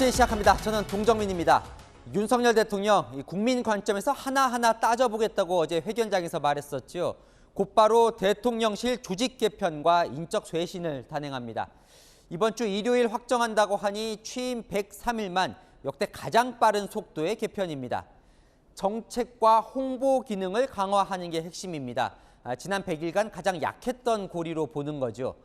뉴스 시작합니다. 저는 동정민입니다. 윤석열 대통령 국민 관점에서 하나하나 따져보겠다고 어제 회견장에서 말했었죠. 곧바로 대통령실 조직 개편과 인적 쇄신을 단행합니다. 이번 주 일요일 확정한다고 하니 취임 103일만 역대 가장 빠른 속도의 개편입니다. 정책과 홍보 기능을 강화하는 게 핵심입니다. 지난 100일간 가장 약했던 고리로 보는 거죠.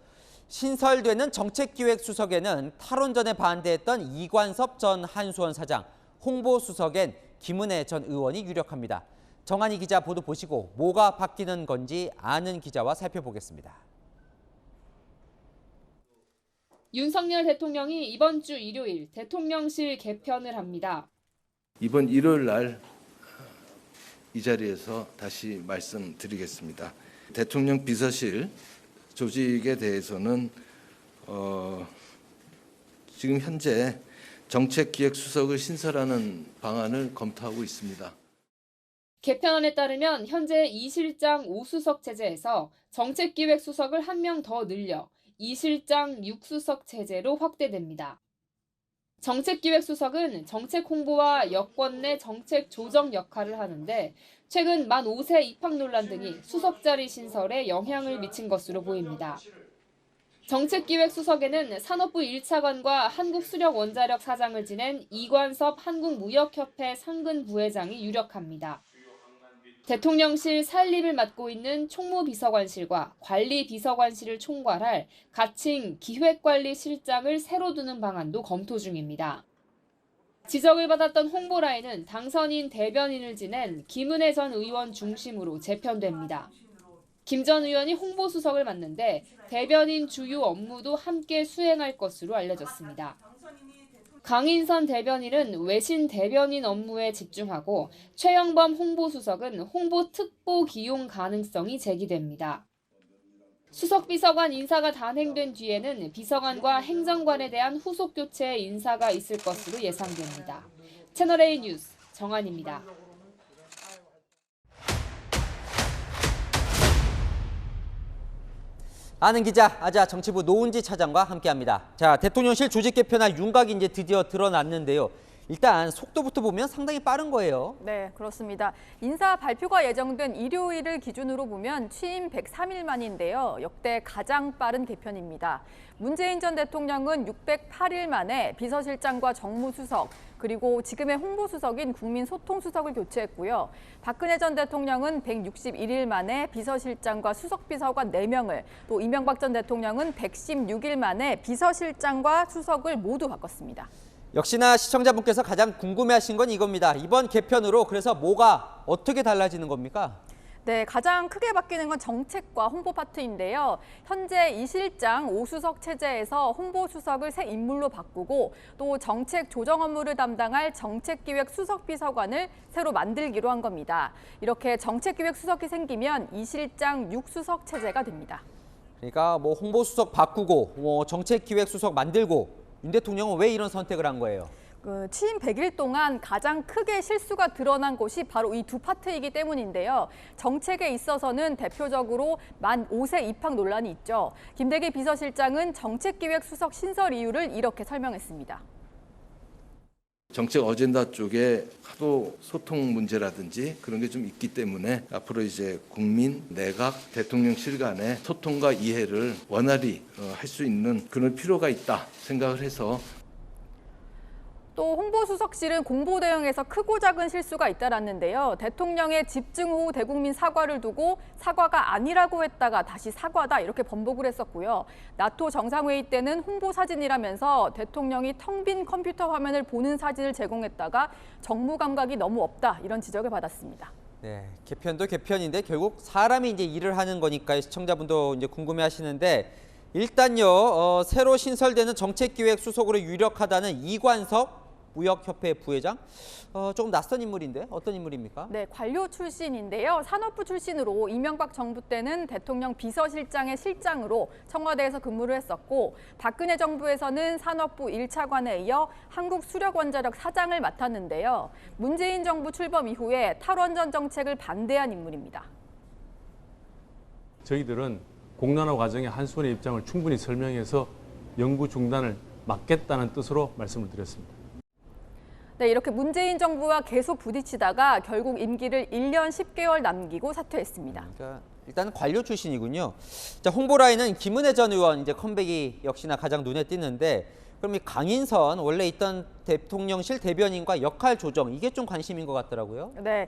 신설되는 정책기획수석에는 탈원전에 반대했던 이관섭 전 한수원 사장, 홍보수석엔 김은혜 전 의원이 유력합니다. 정한희 기자 보도 보시고 뭐가 바뀌는 건지 아는 기자와 살펴보겠습니다. 윤석열 대통령이 이번 주 일요일 대통령실 개편을 합니다. 이번 일요일 날 이 자리에서 다시 말씀드리겠습니다. 대통령 비서실 조직에 대해서는 지금 현재 정책기획수석을 신설하는 방안을 검토하고 있습니다. 개편안에 따르면 현재 2실장 5수석 체제에서 정책기획수석을 한 명 더 늘려 2실장 6수석 체제로 확대됩니다. 정책기획수석은 정책 홍보와 여권 내 정책 조정 역할을 하는데 최근 만 5세 입학 논란 등이 수석 자리 신설에 영향을 미친 것으로 보입니다. 정책기획수석에는 산업부 1차관과 한국수력원자력 사장을 지낸 이관섭 한국무역협회 상근 부회장이 유력합니다. 대통령실 살림을 맡고 있는 총무비서관실과 관리비서관실을 총괄할 가칭 기획관리실장을 새로 두는 방안도 검토 중입니다. 지적을 받았던 홍보라인은 당선인 대변인을 지낸 김은혜 전 의원 중심으로 재편됩니다. 김 전 의원이 홍보수석을 맡는데 대변인 주요 업무도 함께 수행할 것으로 알려졌습니다. 강인선 대변인은 외신 대변인 업무에 집중하고 최영범 홍보수석은 홍보특보 기용 가능성이 제기됩니다. 수석비서관 인사가 단행된 뒤에는 비서관과 행정관에 대한 후속 교체의 인사가 있을 것으로 예상됩니다. 채널A 뉴스 정한입니다. 아는 기자, 아자 정치부 노은지 차장과 함께합니다. 자, 대통령실 조직 개편할 윤곽이 이제 드디어 드러났는데요. 일단 속도부터 보면 상당히 빠른 거예요. 네, 그렇습니다. 인사 발표가 예정된 일요일을 기준으로 보면 취임 103일 만인데요. 역대 가장 빠른 개편입니다. 문재인 전 대통령은 608일 만에 비서실장과 정무수석, 그리고 지금의 홍보수석인 국민소통수석을 교체했고요. 박근혜 전 대통령은 161일 만에 비서실장과 수석비서관 4명을, 또 이명박 전 대통령은 116일 만에 비서실장과 수석을 모두 바꿨습니다. 역시나 시청자분께서 가장 궁금해하신 건 이겁니다. 이번 개편으로 그래서 뭐가 어떻게 달라지는 겁니까? 네, 가장 크게 바뀌는 건 정책과 홍보 파트인데요. 현재 2실장 5수석 체제에서 홍보수석을 새 인물로 바꾸고 또 정책 조정 업무를 담당할 정책기획 수석비서관을 새로 만들기로 한 겁니다. 이렇게 정책기획 수석이 생기면 2실장 6수석 체제가 됩니다. 그러니까 뭐 홍보수석 바꾸고 정책기획수석 만들고 윤 대통령은 왜 이런 선택을 한 거예요? 취임 100일 동안 가장 크게 실수가 드러난 곳이 바로 이 두 파트이기 때문인데요. 정책에 있어서는 대표적으로 만 5세 입학 논란이 있죠. 김대기 비서실장은 정책기획수석 신설 이유를 이렇게 설명했습니다. 정책 어젠다 쪽에 하도 소통 문제라든지 그런 게 좀 있기 때문에 앞으로 이제 국민, 내각, 대통령실 간의 소통과 이해를 원활히 할 수 있는 그런 필요가 있다 생각을 해서 또 홍보수석실은 공보 대응에서 크고 작은 실수가 잇따랐는데요. 대통령의 집중 후 대국민 사과를 두고 사과가 아니라고 했다가 다시 사과다 이렇게 번복을 했었고요. 나토 정상회의 때는 홍보 사진이라면서 대통령이 텅 빈 컴퓨터 화면을 보는 사진을 제공했다가 정무 감각이 너무 없다 이런 지적을 받았습니다. 네, 개편도 개편인데 결국 사람이 이제 일을 하는 거니까 시청자분도 이제 궁금해하시는데 일단요 새로 신설되는 정책기획 수석으로 유력하다는 이관섭 무역협회 부회장, 조금 낯선 인물인데 어떤 인물입니까? 네, 관료 출신인데요. 산업부 출신으로 이명박 정부 때는 대통령 비서실장의 실장으로 청와대에서 근무를 했었고 박근혜 정부에서는 산업부 1차관에 이어 한국수력원자력 사장을 맡았는데요. 문재인 정부 출범 이후에 탈원전 정책을 반대한 인물입니다. 저희들은 공론화 과정에 한수원의 입장을 충분히 설명해서 연구 중단을 막겠다는 뜻으로 말씀을 드렸습니다. 네, 이렇게 문재인 정부와 계속 부딪히다가 결국 임기를 1년 10개월 남기고 사퇴했습니다. 그러니까 일단 관료 출신이군요. 자, 홍보 라인은 김은혜 전 의원 이제 컴백이 역시나 가장 눈에 띄는데, 그럼 이 강인선 원래 있던 대통령실 대변인과 역할 조정, 이게 좀 관심인 것 같더라고요. 네,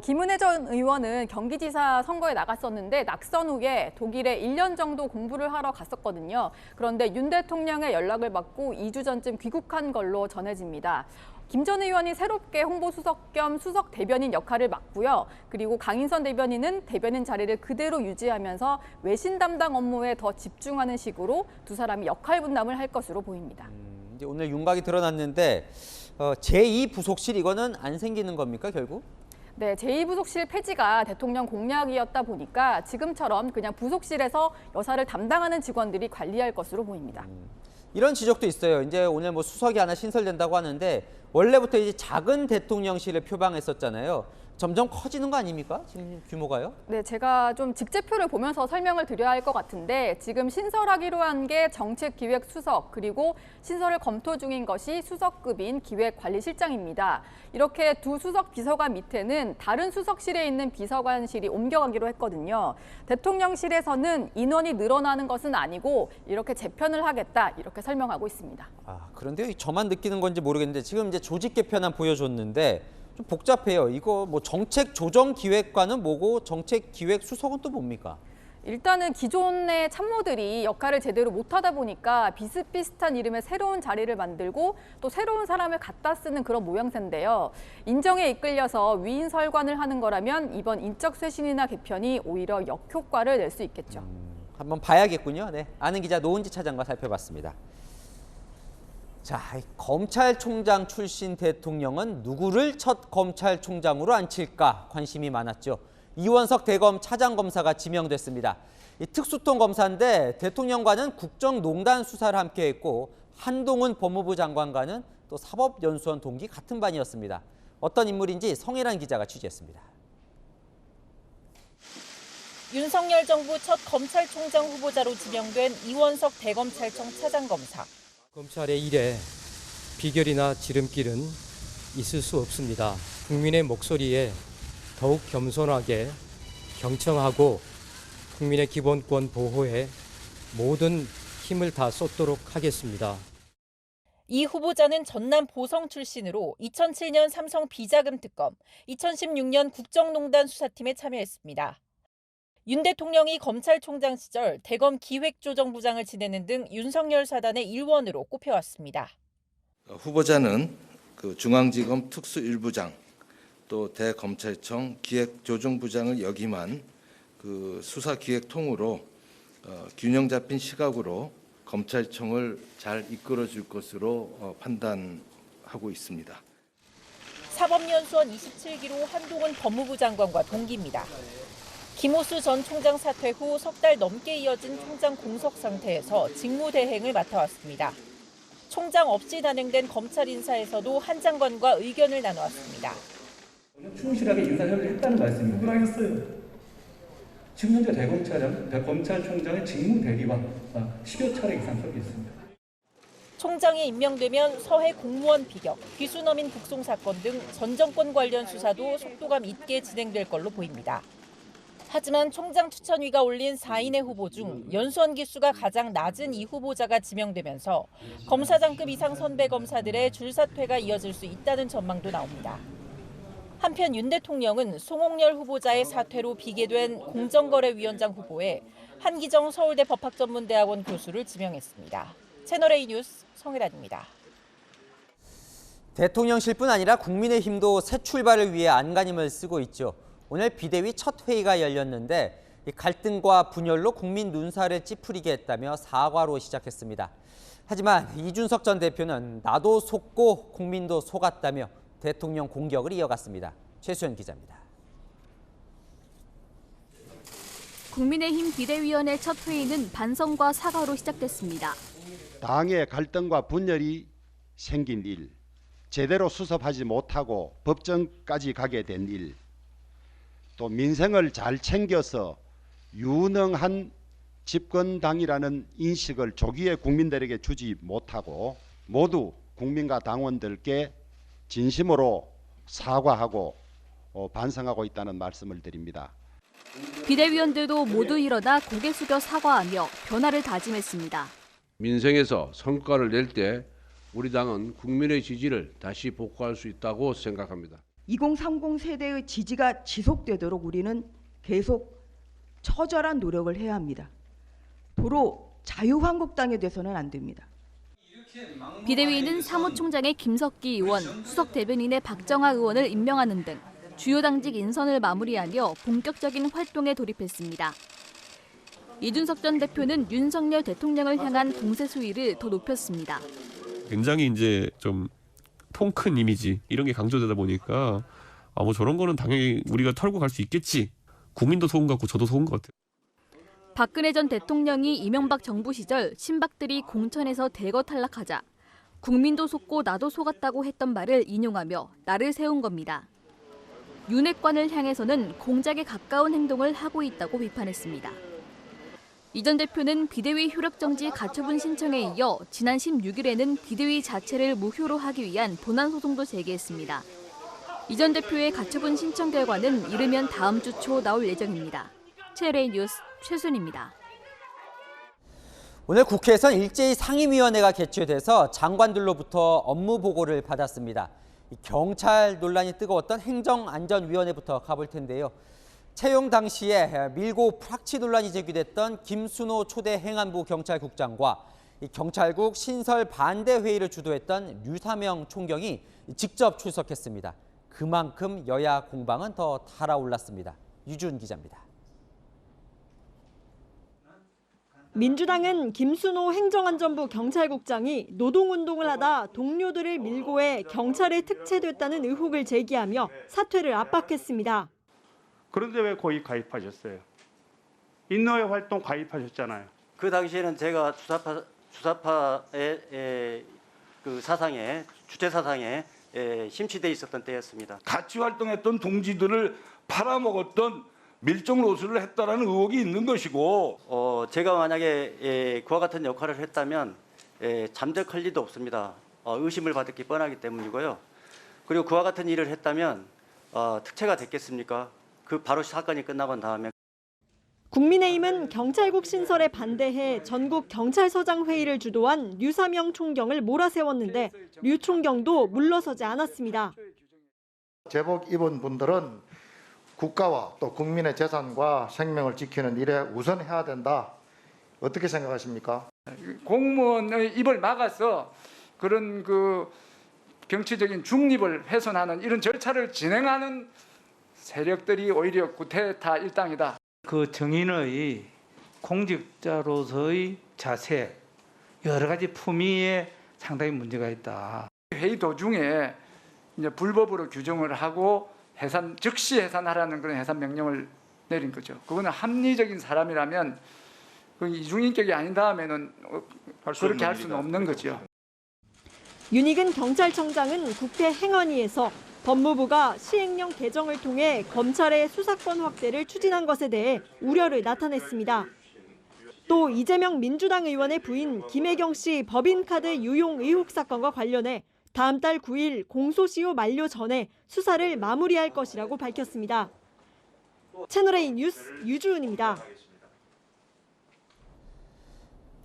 김은혜 전 의원은 경기지사 선거에 나갔었는데 낙선 후에 독일에 1년 정도 공부를 하러 갔었거든요. 그런데 윤 대통령의 연락을 받고 2주 전쯤 귀국한 걸로 전해집니다. 김 전 의원이 새롭게 홍보수석 겸 수석 대변인 역할을 맡고요. 그리고 강인선 대변인은 대변인 자리를 그대로 유지하면서 외신 담당 업무에 더 집중하는 식으로 두 사람이 역할 분담을 할 것으로 보입니다. 이제 오늘 윤곽이 드러났는데 제2부속실 이거는 안 생기는 겁니까 결국? 네, 제2부속실 폐지가 대통령 공약이었다 보니까 지금처럼 그냥 부속실에서 여사를 담당하는 직원들이 관리할 것으로 보입니다. 이런 지적도 있어요. 이제 오늘 뭐 수석이 하나 신설된다고 하는데 원래부터 이제 작은 대통령실을 표방했었잖아요. 점점 커지는 거 아닙니까? 지금 규모가요? 네, 제가 좀 직제표를 보면서 설명을 드려야 할 것 같은데 지금 신설하기로 한 게 정책기획수석 그리고 신설을 검토 중인 것이 수석급인 기획관리실장입니다. 이렇게 두 수석 비서관 밑에는 다른 수석실에 있는 비서관실이 옮겨가기로 했거든요. 대통령실에서는 인원이 늘어나는 것은 아니고 이렇게 재편을 하겠다 이렇게 설명하고 있습니다. 그런데 저만 느끼는 건지 모르겠는데 지금 이제 조직 개편안 보여줬는데 좀 복잡해요. 이거 뭐 정책조정기획관은 뭐고 정책기획수석은 또 뭡니까? 일단은 기존의 참모들이 역할을 제대로 못하다 보니까 비슷비슷한 이름의 새로운 자리를 만들고 또 새로운 사람을 갖다 쓰는 그런 모양새인데요. 인정에 이끌려서 위인설관을 하는 거라면 이번 인적쇄신이나 개편이 오히려 역효과를 낼 수 있겠죠. 한번 봐야겠군요. 네, 아는 기자 노은지 차장과 살펴봤습니다. 자, 검찰총장 출신 대통령은 누구를 첫 검찰총장으로 앉힐까 관심이 많았죠. 이원석 대검 차장검사가 지명됐습니다. 이 특수통 검사인데 대통령과는 국정농단 수사를 함께했고 한동훈 법무부 장관과는 또 사법연수원 동기 같은 반이었습니다. 어떤 인물인지 성혜란 기자가 취재했습니다. 윤석열 정부 첫 검찰총장 후보자로 지명된 이원석 대검찰청 차장검사. 검찰의 일에 비결이나 지름길은 있을 수 없습니다. 국민의 목소리에 더욱 겸손하게 경청하고 국민의 기본권 보호에 모든 힘을 다 쏟도록 하겠습니다. 이 후보자는 전남 보성 출신으로 2007년 삼성 비자금 특검, 2016년 국정농단 수사팀에 참여했습니다. 윤 대통령이 검찰총장 시절 대검 기획조정부장을 지내는 등 윤석열 사단의 일원으로 꼽혀왔습니다. 후보자는 중앙지검 특수일부장 또 대검찰청 기획조정부장을 역임한 수사기획통으로 균형 잡힌 시각으로 검찰청을 잘 이끌어줄 것으로 판단하고 있습니다. 사법연수원 27기로 한동훈 법무부 장관과 동기입니다. 김호수 전 총장 사퇴 후 석 달 넘게 이어진 총장 공석 상태에서 직무대행을 맡아왔습니다. 총장 없이 단행된 검찰 인사에서도 한 장관과 의견을 나눠왔습니다. 충실하게 인사협의를 했다는 말씀입니다. 누구랑 했어요? 지금 현재 대검찰총장의 직무대리와 10여 차례 이상 협의했습니다. 총장이 임명되면 서해 공무원 비격, 귀순어민 북송 사건 등 전 정권 관련 수사도 속도감 있게 진행될 걸로 보입니다. 하지만 총장 추천위가 올린 4인의 후보 중 연수원 기수가 가장 낮은 이 후보자가 지명되면서 검사장급 이상 선배 검사들의 줄사퇴가 이어질 수 있다는 전망도 나옵니다. 한편 윤 대통령은 송홍열 후보자의 사퇴로 비계된 공정거래위원장 후보에 한기정 서울대 법학전문대학원 교수를 지명했습니다. 채널A 뉴스 성혜란입니다. 대통령실뿐 아니라 국민의힘도 새 출발을 위해 안간힘을 쓰고 있죠. 오늘 비대위 첫 회의가 열렸는데 갈등과 분열로 국민 눈살을 찌푸리게 했다며 사과로 시작했습니다. 하지만 이준석 전 대표는 나도 속고 국민도 속았다며 대통령 공격을 이어갔습니다. 최수연 기자입니다. 국민의힘 비대위원회 첫 회의는 반성과 사과로 시작됐습니다. 당의 갈등과 분열이 생긴 일, 제대로 수습하지 못하고 법정까지 가게 된 일, 또 민생을 잘 챙겨서 유능한 집권당이라는 인식을 조기에 국민들에게 주지 못하고 모두 국민과 당원들께 진심으로 사과하고 반성하고 있다는 말씀을 드립니다. 비대위원들도 모두 일어나 고개 숙여 사과하며 변화를 다짐했습니다. 민생에서 성과를 낼 때 우리 당은 국민의 지지를 다시 복구할 수 있다고 생각합니다. 2030 세대의 지지가 지속되도록 우리는 계속 처절한 노력을 해야 합니다. 도로 자유한국당에 돼서는 안 됩니다. 비대위는 사무총장의 김석기 의원, 수석 대변인의 박정하 의원을 임명하는 등 주요 당직 인선을 마무리하며 본격적인 활동에 돌입했습니다. 이준석 전 대표는 윤석열 대통령을 향한 공세 수위를 더 높였습니다. 굉장히 이제 좀 통 큰 이미지 이런 게 강조되다 보니까 뭐 저런 거는 당연히 우리가 털고 갈 수 있겠지. 국민도 속은 것 같고 저도 속은 것 같아요. 박근혜 전 대통령이 이명박 정부 시절 친박들이 공천에서 대거 탈락하자 국민도 속고 나도 속았다고 했던 말을 인용하며 날을 세운 겁니다. 윤핵관을 향해서는 공작에 가까운 행동을 하고 있다고 비판했습니다. 이 전 대표는 비대위 효력정지 가처분 신청에 이어 지난 16일에는 비대위 자체를 무효로 하기 위한 본안 소송도 제기했습니다. 이 전 대표의 가처분 신청 결과는 이르면 다음 주 초 나올 예정입니다. 채널A 뉴스 최순입니다. 오늘 국회에선 일제히 상임위원회가 개최돼서 장관들로부터 업무 보고를 받았습니다. 경찰 논란이 뜨거웠던 행정안전위원회부터 가볼 텐데요. 채용 당시에 밀고 프락치 논란이 제기됐던 김순호 초대 행안부 경찰국장과 경찰국 신설 반대 회의를 주도했던 류사명 총경이 직접 출석했습니다. 그만큼 여야 공방은 더 달아올랐습니다. 유준 기자입니다. 민주당은 김순호 행정안전부 경찰국장이 노동운동을 하다 동료들을 밀고 해 경찰에 특채됐다는 의혹을 제기하며 사퇴를 압박했습니다. 그런데 왜 거기 가입하셨어요? 인노회 활동 가입하셨잖아요. 그 당시에는 제가 주사파의 그 사상에 주체 사상에 심취돼 있었던 때였습니다. 같이 활동했던 동지들을 팔아먹었던 밀정 노수를 했다라는 의혹이 있는 것이고, 제가 만약에 그와 같은 역할을 했다면 잠적할 리도 없습니다. 의심을 받았기 뻔하기 때문이고요. 그리고 그와 같은 일을 했다면 특채가 됐겠습니까? 그 바로 사건이 끝나고 난 다음에. 국민의힘은 경찰국 신설에 반대해 전국 경찰서장 회의를 주도한 류사명 총경을 몰아세웠는데 류 총경도 물러서지 않았습니다. 제복 입은 분들은 국가와 또 국민의 재산과 생명을 지키는 일에 우선해야 된다. 어떻게 생각하십니까? 공무원의 입을 막아서 그런 그 정치적인 중립을 훼손하는 이런 절차를 진행하는 세력들이 오히려 구테타 일당이다. 그 정인의 공직자로서의 자세, 여러 가지 품위에 상당히 문제가 있다. 회의 도중에 이제 불법으로 규정을 하고 즉시 해산하라는 그런 해산 명령을 내린 거죠. 그거는 합리적인 사람이라면 그 이중인격이 아닌 다음에는 그렇게 할 수는 없는 거죠. 윤익은 경찰청장은 국회 행안위에서 법무부가 시행령 개정을 통해 검찰의 수사권 확대를 추진한 것에 대해 우려를 나타냈습니다. 또 이재명 민주당 의원의 부인 김혜경 씨 법인카드 유용 의혹 사건과 관련해 다음 달 9일 공소시효 만료 전에 수사를 마무리할 것이라고 밝혔습니다. 채널A 뉴스 유주은입니다.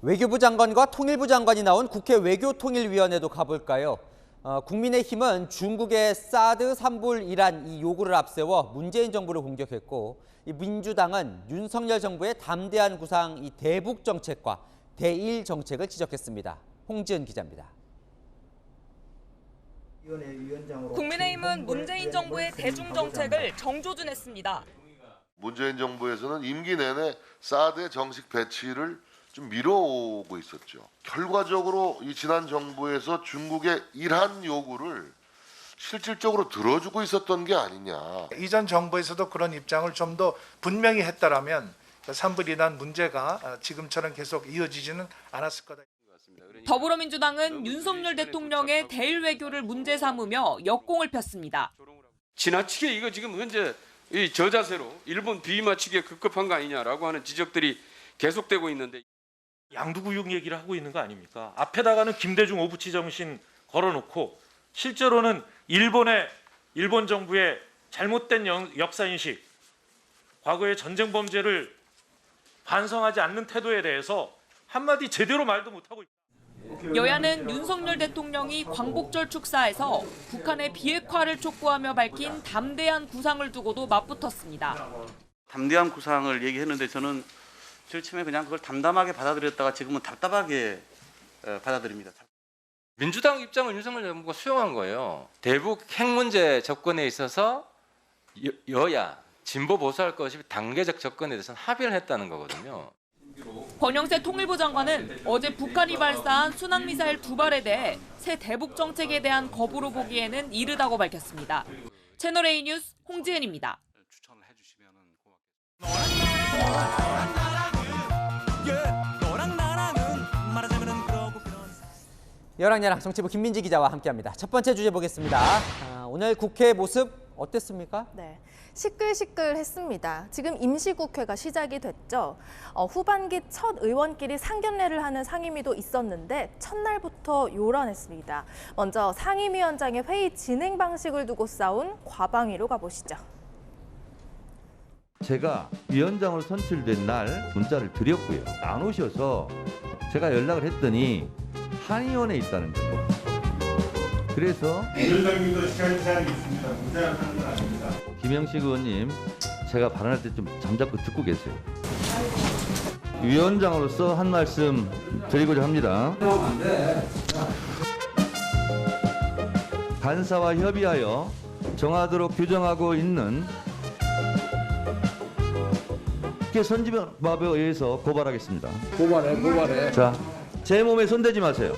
외교부 장관과 통일부 장관이 나온 국회 외교통일위원회도 가볼까요? 국민의힘은 중국의 사드 산불이란 이 요구를 앞세워 문재인 정부를 공격했고, 이 민주당은 윤석열 정부의 담대한 구상 이 대북 정책과 대일 정책을 지적했습니다. 홍지은 기자입니다. 국민의힘은 문재인 정부의 대중 정책을 정조준했습니다. 문재인 정부에서는 임기 내내 사드의 정식 배치를 좀 미뤄오고 있었죠. 결과적으로 이 지난 정부에서 중국의 이란 요구를 실질적으로 들어주고 있었던 게 아니냐. 이전 정부에서도 그런 입장을 좀 더 분명히 했다라면 산불이란 문제가 지금처럼 계속 이어지지는 않았을 거다. 더불어민주당은 윤석열 대통령의 대일 외교를 문제 삼으며 역공을 폈습니다. 지나치게 이거 지금 현재 이 저자세로 일본 비맞추기에 급급한 거 아니냐라고 하는 지적들이 계속되고 있는데, 양두구육 얘기를 하고 있는 거 아닙니까? 앞에다가는 김대중 오부치 정신 걸어놓고 실제로는 일본 정부의 잘못된 역사인식, 과거의 전쟁 범죄를 반성하지 않는 태도에 대해서 한마디 제대로 말도 못하고 있다. 여야는 윤석열 대통령이 광복절 축사에서 북한의 비핵화를 촉구하며 밝힌 담대한 구상을 두고도 맞붙었습니다. 담대한 구상을 얘기했는데 저는 처음에 그냥 그걸 담담하게 받아들였다가 지금은 답답하게 받아들입니다. 민주당 입장을 윤석열 정부가 수용한 거예요. 대북 핵 문제 접근에 있어서 여야 진보 보수할 것이 단계적 접근에 대해서는 합의를 했다는 거거든요. 권영세 통일부 장관은 어제 북한이 발사한 순항미사일 2발에 대해 새 대북 정책에 대한 거부로 보기에는 이르다고 밝혔습니다. 채널A 뉴스 홍지은입니다. 여랑야랑 정치부 김민지 기자와 함께합니다. 첫 번째 주제 보겠습니다. 오늘 국회 모습 어땠습니까? 네, 시끌시끌했습니다. 지금 임시국회가 시작이 됐죠. 후반기 첫 의원끼리 상견례를 하는 상임위도 있었는데 첫날부터 요란했습니다. 먼저 상임위원장의 회의 진행 방식을 두고 싸운 과방위로 가보시죠. 제가 위원장으로 선출된 날 문자를 드렸고요. 안 오셔서 제가 연락을 했더니 한의원에 있다는 거예요. 그래서 위원장님도 시간 제한이 있습니다. 무제한하는 건 아닙니다. 김영식 의원님, 제가 발언할 때 좀 잠자코 듣고 계세요. 위원장으로서 한 말씀 드리고자 합니다. 간사와 협의하여 정하도록 규정하고 있는 국회 선진법에 의해서 고발하겠습니다. 고발해. 자, 제 몸에 손대지 마세요.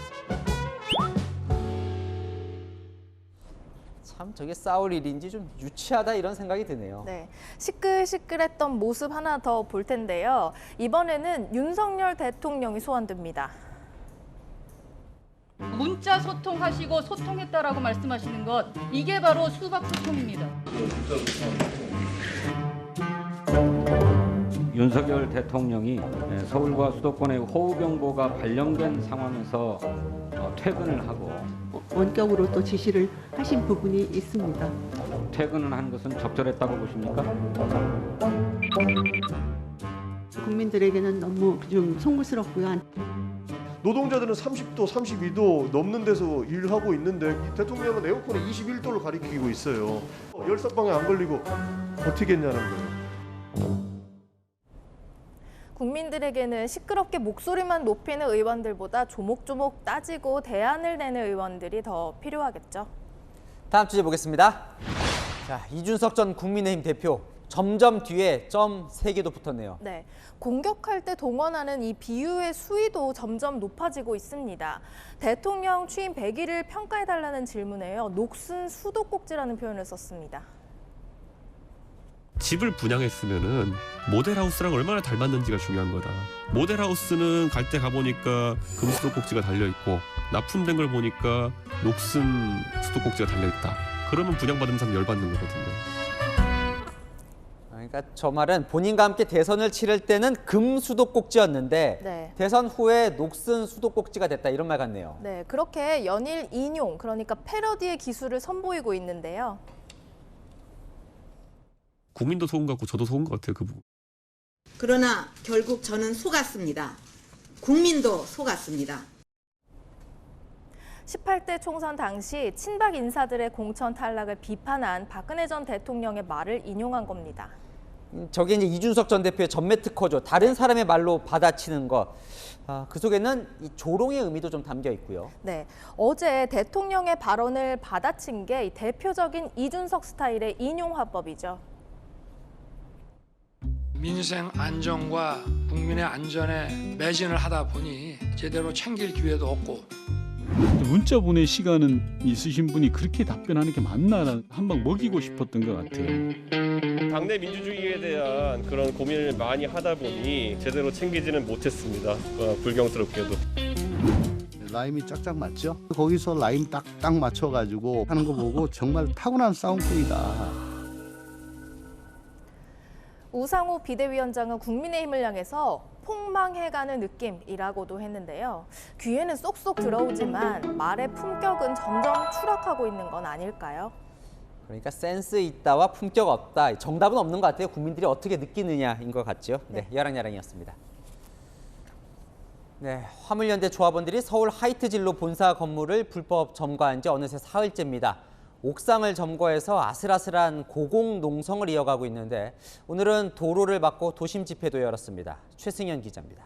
참 저게 싸울 일인지 좀 유치하다 이런 생각이 드네요. 네, 시끌시끌했던 모습 하나 더 볼 텐데요. 이번에는 윤석열 대통령이 소환됩니다. 문자 소통하시고 소통했다라고 말씀하시는 것, 이게 바로 수박 소통입니다. 윤석열 대통령이 서울과 수도권의 호우경보가 발령된 상황에서 퇴근을 하고 원격으로 또 지시를 하신 부분이 있습니다. 퇴근을 한 것은 적절했다고 보십니까? 국민들에게는 너무 좀 송구스럽고요. 노동자들은 30도, 32도 넘는 데서 일하고 있는데 이 대통령은 에어컨에 21도를 가리키고 있어요. 열사병에 안 걸리고 버티겠냐는 거예요. 국민들에게는 시끄럽게 목소리만 높이는 의원들보다 조목조목 따지고 대안을 내는 의원들이 더 필요하겠죠. 다음 주제 보겠습니다. 자, 이준석 전 국민의힘 대표 점점 뒤에 점 3개도 붙었네요. 네, 공격할 때 동원하는 이 비유의 수위도 점점 높아지고 있습니다. 대통령 취임 100일을 평가해달라는 질문에요. 녹슨 수도꼭지라는 표현을 썼습니다. 집을 분양했으면은 모델하우스랑 얼마나 닮았는지가 중요한 거다. 모델하우스는 갈 때 가보니까 금수도꼭지가 달려있고 납품된 걸 보니까 녹슨 수도꼭지가 달려있다. 그러면 분양받은 사람 열받는 거거든요. 그러니까 저 말은 본인과 함께 대선을 치를 때는 금수도꼭지였는데 네. 대선 후에 녹슨 수도꼭지가 됐다 이런 말 같네요. 네, 그렇게 연일 인용, 그러니까 패러디의 기술을 선보이고 있는데요. 국민도 속은 것 같고 저도 속은 것 같아요. 그 부분. 그러나 결국 저는 속았습니다. 국민도 속았습니다. 18대 총선 당시 친박 인사들의 공천 탈락을 비판한 박근혜 전 대통령의 말을 인용한 겁니다. 저게 이제 이준석 전 대표의 전매 특허죠. 다른 사람의 말로 받아치는 것. 그 속에는 이 조롱의 의미도 좀 담겨 있고요. 네, 어제 대통령의 발언을 받아친 게 대표적인 이준석 스타일의 인용 화법이죠. 민생 안정과 국민의 안전에 매진을 하다 보니 제대로 챙길 기회도 없고. 문자 보낼 시간은 있으신 분이 그렇게 답변하는 게 맞나 한방 먹이고 싶었던 것 같아요. 당내 민주주의에 대한 그런 고민을 많이 하다 보니 제대로 챙기지는 못했습니다. 불경스럽게도. 라임이 짝짝 맞죠? 거기서 라임 딱 맞춰가지고 하는 거 보고 정말 타고난 싸움꾼이다. 우상호 비대위원장은 국민의힘을 향해서 폭망해가는 느낌이라고도 했는데요. 귀에는 쏙쏙 들어오지만 말의 품격은 점점 추락하고 있는 건 아닐까요? 그러니까 센스 있다와 품격 없다. 정답은 없는 것 같아요. 국민들이 어떻게 느끼느냐인 것 같죠. 네, 야랑야랑이었습니다. 네, 화물연대 조합원들이 서울 하이트진로 본사 건물을 불법 점거한 지 어느새 사흘째입니다. 옥상을 점거해서 아슬아슬한 고공농성을 이어가고 있는데 오늘은 도로를 막고 도심 집회도 열었습니다. 최승현 기자입니다.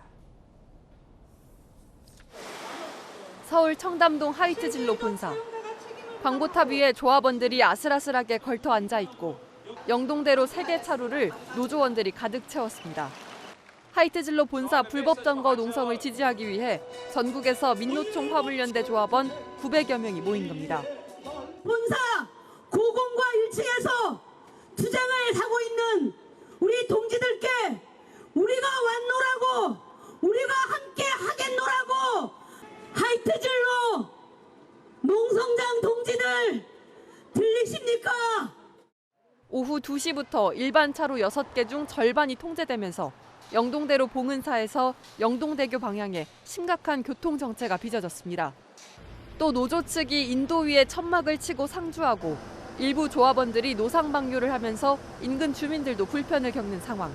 서울 청담동 하이트진로 본사. 광고탑 위에 조합원들이 아슬아슬하게 걸터 앉아 있고 영동대로 3개 차로를 노조원들이 가득 채웠습니다. 하이트진로 본사 불법 점거 농성을 지지하기 위해 전국에서 민노총 화물연대 조합원 900여 명이 모인 겁니다. 본사 고공과 1층에서 투쟁을 하고 있는 우리 동지들께 우리가 왔노라고, 우리가 함께 하겠노라고 하이트진로 농성장 동지들 들리십니까? 오후 2시부터 일반 차로 6개 중 절반이 통제되면서 영동대로 봉은사에서 영동대교 방향에 심각한 교통정체가 빚어졌습니다. 또 노조 측이 인도 위에 천막을 치고 상주하고 일부 조합원들이 노상방뇨를 하면서 인근 주민들도 불편을 겪는 상황.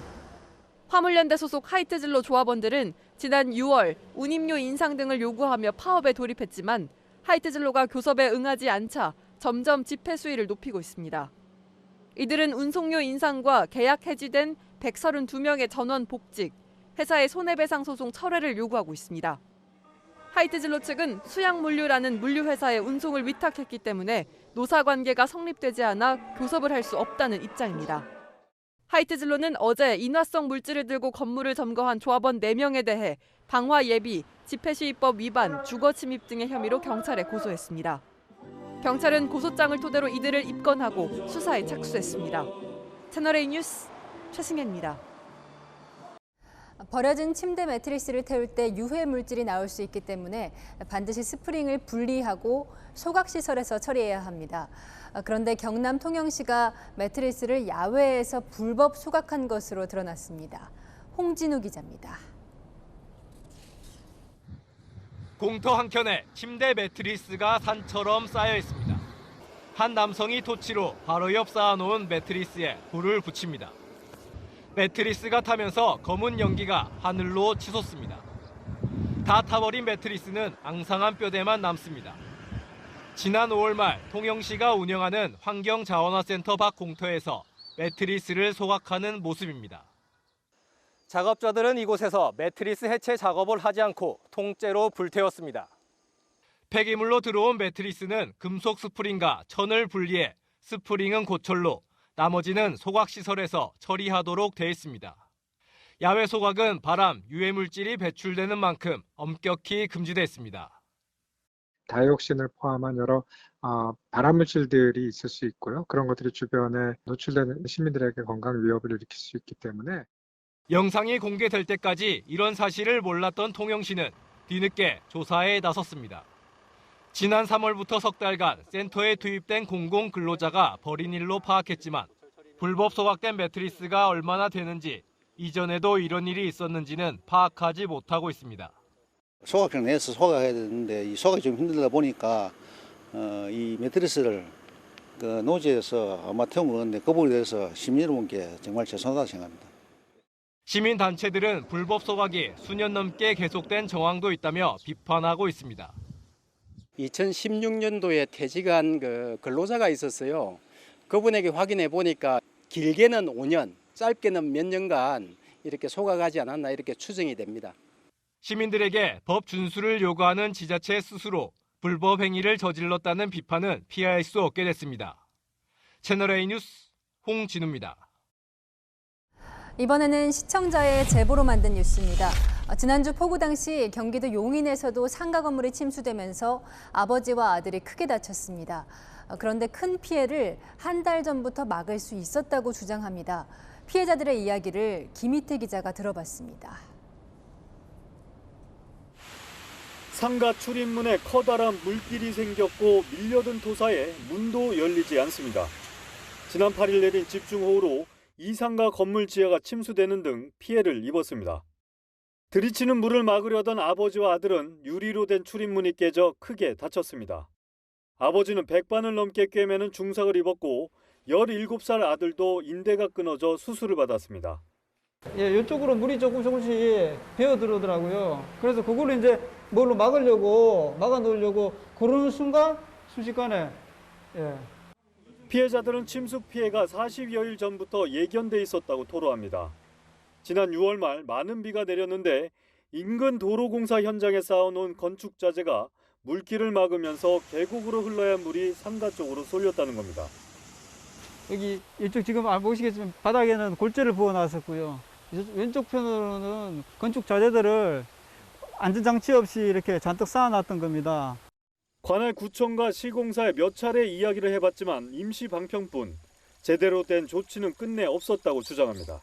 화물연대 소속 하이트진로 조합원들은 지난 6월 운임료 인상 등을 요구하며 파업에 돌입했지만 하이트진로가 교섭에 응하지 않자 점점 집회 수위를 높이고 있습니다. 이들은 운송료 인상과 계약 해지된 132명의 전원 복직, 회사의 손해배상 소송 철회를 요구하고 있습니다. 하이트진로 측은 수양물류라는 물류회사에 운송을 위탁했기 때문에 노사관계가 성립되지 않아 교섭을 할 수 없다는 입장입니다. 하이트진로는 어제 인화성 물질을 들고 건물을 점거한 조합원 4명에 대해 방화 예비, 집회시위법 위반, 주거침입 등의 혐의로 경찰에 고소했습니다. 경찰은 고소장을 토대로 이들을 입건하고 수사에 착수했습니다. 채널A 뉴스 최승현입니다. 버려진 침대 매트리스를 태울 때 유해 물질이 나올 수 있기 때문에 반드시 스프링을 분리하고 소각시설에서 처리해야 합니다. 그런데 경남 통영시가 매트리스를 야외에서 불법 소각한 것으로 드러났습니다. 홍진우 기자입니다. 공터 한켠에 침대 매트리스가 산처럼 쌓여 있습니다. 한 남성이 토치로 바로 옆 쌓아놓은 매트리스에 불을 붙입니다. 매트리스가 타면서 검은 연기가 하늘로 치솟습니다. 다 타버린 매트리스는 앙상한 뼈대만 남습니다. 지난 5월 말 통영시가 운영하는 환경자원화센터 밖 공터에서 매트리스를 소각하는 모습입니다. 작업자들은 이곳에서 매트리스 해체 작업을 하지 않고 통째로 불태웠습니다. 폐기물로 들어온 매트리스는 금속 스프링과 천을 분리해 스프링은 고철로, 나머지는 소각시설에서 처리하도록 돼 있습니다. 야외 소각은 바람, 유해물질이 배출되는 만큼 엄격히 금지됐습니다. 다이옥신을 포함한 여러 발암물질들이 있을 수 있고요. 그런 것들이 주변에 노출되는 시민들에게 건강 위협을 일으킬 수 있기 때문에 영상이 공개될 때까지 이런 사실을 몰랐던 통영시는 뒤늦게 조사에 나섰습니다. 지난 3월부터 석 달간 센터에 투입된 공공 근로자가 버린 일로 파악했지만 불법 소각된 매트리스가 얼마나 되는지 이전에도 이런 일이 있었는지는 파악하지 못하고 있습니다. 소각장 내에서 소각해야 되는데 이 소각이 좀 힘들다 보니까 이 매트리스를 노지에서 아마 태운 것 같은데 그 부분에 대해서 시민 여러분께 정말 죄송하다고 생각합니다. 시민단체들은 불법 소각이 수년 넘게 계속된 정황도 있다며 비판하고 있습니다. 2016년도에 퇴직한 근로자가 있었어요. 그분에게 확인해 보니까 길게는 5년, 짧게는 몇 년간 이렇게 소각하지 않았나 이렇게 추정이 됩니다. 시민들에게 법 준수를 요구하는 지자체 스스로 불법 행위를 저질렀다는 비판은 피할 수 없게 됐습니다. 채널A 뉴스 홍진우입니다. 이번에는 시청자의 제보로 만든 뉴스입니다. 지난주 폭우 당시 경기도 용인에서도 상가 건물이 침수되면서 아버지와 아들이 크게 다쳤습니다. 그런데 큰 피해를 한 달 전부터 막을 수 있었다고 주장합니다. 피해자들의 이야기를 김희태 기자가 들어봤습니다. 상가 출입문에 커다란 물길이 생겼고 밀려든 토사에 문도 열리지 않습니다. 지난 8일 내린 집중호우로 이 상가 건물 지하가 침수되는 등 피해를 입었습니다. 들이치는 물을 막으려던 아버지와 아들은 유리로 된 출입문이 깨져 크게 다쳤습니다. 아버지는 백반을 넘게 꿰매는 중상을 입었고 17살 아들도 인대가 끊어져 수술을 받았습니다. 예, 이쪽으로 물이 조금씩 배어 들어오더라고요. 그래서 그걸 이제 뭘로 막아놓으려고 그러는 순간 순식간에 피해자들은 침수 피해가 40여일 전부터 예견돼 있었다고 토로합니다. 지난 6월 말 많은 비가 내렸는데 인근 도로공사 현장에 쌓아놓은 건축 자재가 물길을 막으면서 계곡으로 흘러야 할 물이 상가 쪽으로 쏠렸다는 겁니다. 여기 이쪽 지금 보시겠지만 바닥에는 골재를 부어놨었고요. 왼쪽 편으로는 건축 자재들을 안전장치 없이 이렇게 잔뜩 쌓아놨던 겁니다. 관할 구청과 시공사에 몇 차례 이야기를 해봤지만 임시 방편뿐 제대로 된 조치는 끝내 없었다고 주장합니다.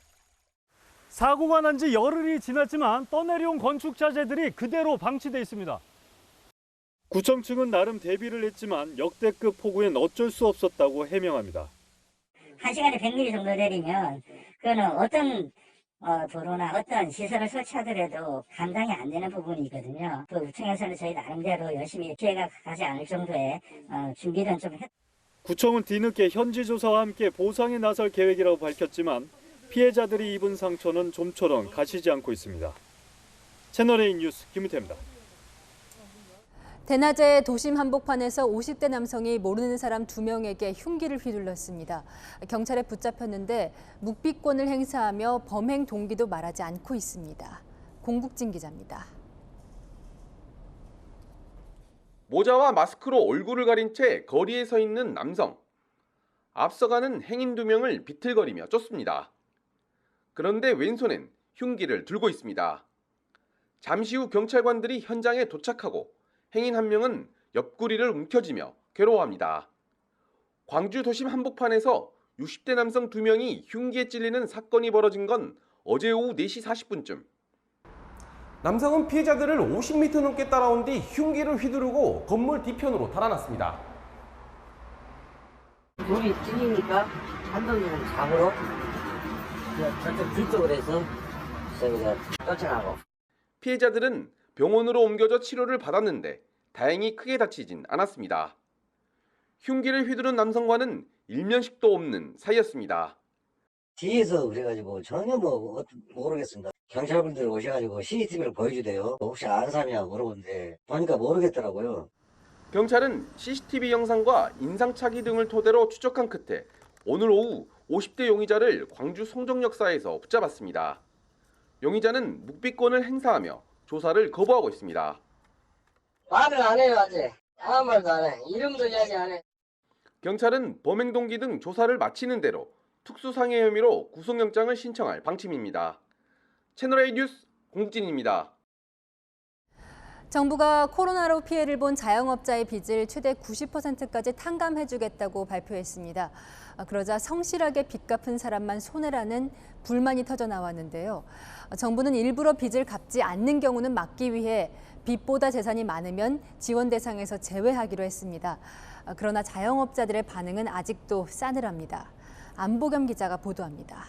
사고가 난 지 열흘이 지났지만 떠내려온 건축 자재들이 그대로 방치돼 있습니다. 구청 측은 나름 대비를 했지만 역대급 폭우엔 어쩔 수 없었다고 해명합니다. 1시간에 100mm 정도 내리면 그거는 어떤 도로나 어떤 시설을 설치하더라도 감당이 안 되는 부분이 있거든요. 그 구청에서는 저희 나름대로 열심히 피해가 가지 않을 정도의 준비는 좀 했. 구청은 뒤늦게 현지 조사와 함께 보상에 나설 계획이라고 밝혔지만 피해자들이 입은 상처는 좀처럼 가시지 않고 있습니다. 채널A 뉴스 김우태입니다. 대낮에 도심 한복판에서 50대 남성이 모르는 사람 2명에게 흉기를 휘둘렀습니다. 경찰에 붙잡혔는데 묵비권을 행사하며 범행 동기도 말하지 않고 있습니다. 공국진 기자입니다. 모자와 마스크로 얼굴을 가린 채 거리에 서 있는 남성. 앞서가는 행인 2명을 비틀거리며 쫓습니다. 그런데 왼손엔 흉기를 들고 있습니다. 잠시 후 경찰관들이 현장에 도착하고 행인 1명은 옆구리를 움켜쥐며 괴로워합니다. 광주 도심 한복판에서 60대 남성 2명이 흉기에 찔리는 사건이 벌어진 건 어제 오후 4시 40분쯤. 남성은 피해자들을 50m 넘게 따라온 뒤 흉기를 휘두르고 건물 뒤편으로 달아났습니다. 물이 찔리니까 한동이는 잡으러 저쪽 뒤쪽으로 해서 저기서 쫓아가고. 피해자들은 병원으로 옮겨져 치료를 받았는데 다행히 크게 다치진 않았습니다. 흉기를 휘두른 남성과는 일면식도 없는 사이였습니다. 뒤에서 그래가지고 전혀 모르겠습니다. 경찰분들 오셔가지고 CCTV를 보여주대요. 혹시 아는 사람이냐고 물어보는데 보니까 모르겠더라고요. 경찰은 CCTV 영상과 인상착의 등을 토대로 추적한 끝에 오늘 오후 50대 용의자를 광주 송정역사에서 붙잡았습니다. 용의자는 묵비권을 행사하며 조사를 거부하고 있습니다. 말을 안 해요 아직. 아무 말도 안 해. 이름도 이야기 안 해. 경찰은 범행 동기 등 조사를 마치는 대로 특수상해 혐의로 구속영장을 신청할 방침입니다. 채널A 뉴스 공진입니다. 정부가 코로나로 피해를 본 자영업자의 빚을 최대 90%까지 탕감해주겠다고 발표했습니다. 그러자 성실하게 빚 갚은 사람만 손해라는 불만이 터져 나왔는데요. 정부는 일부러 빚을 갚지 않는 경우는 막기 위해 빚보다 재산이 많으면 지원 대상에서 제외하기로 했습니다. 그러나 자영업자들의 반응은 아직도 싸늘합니다. 안보겸 기자가 보도합니다.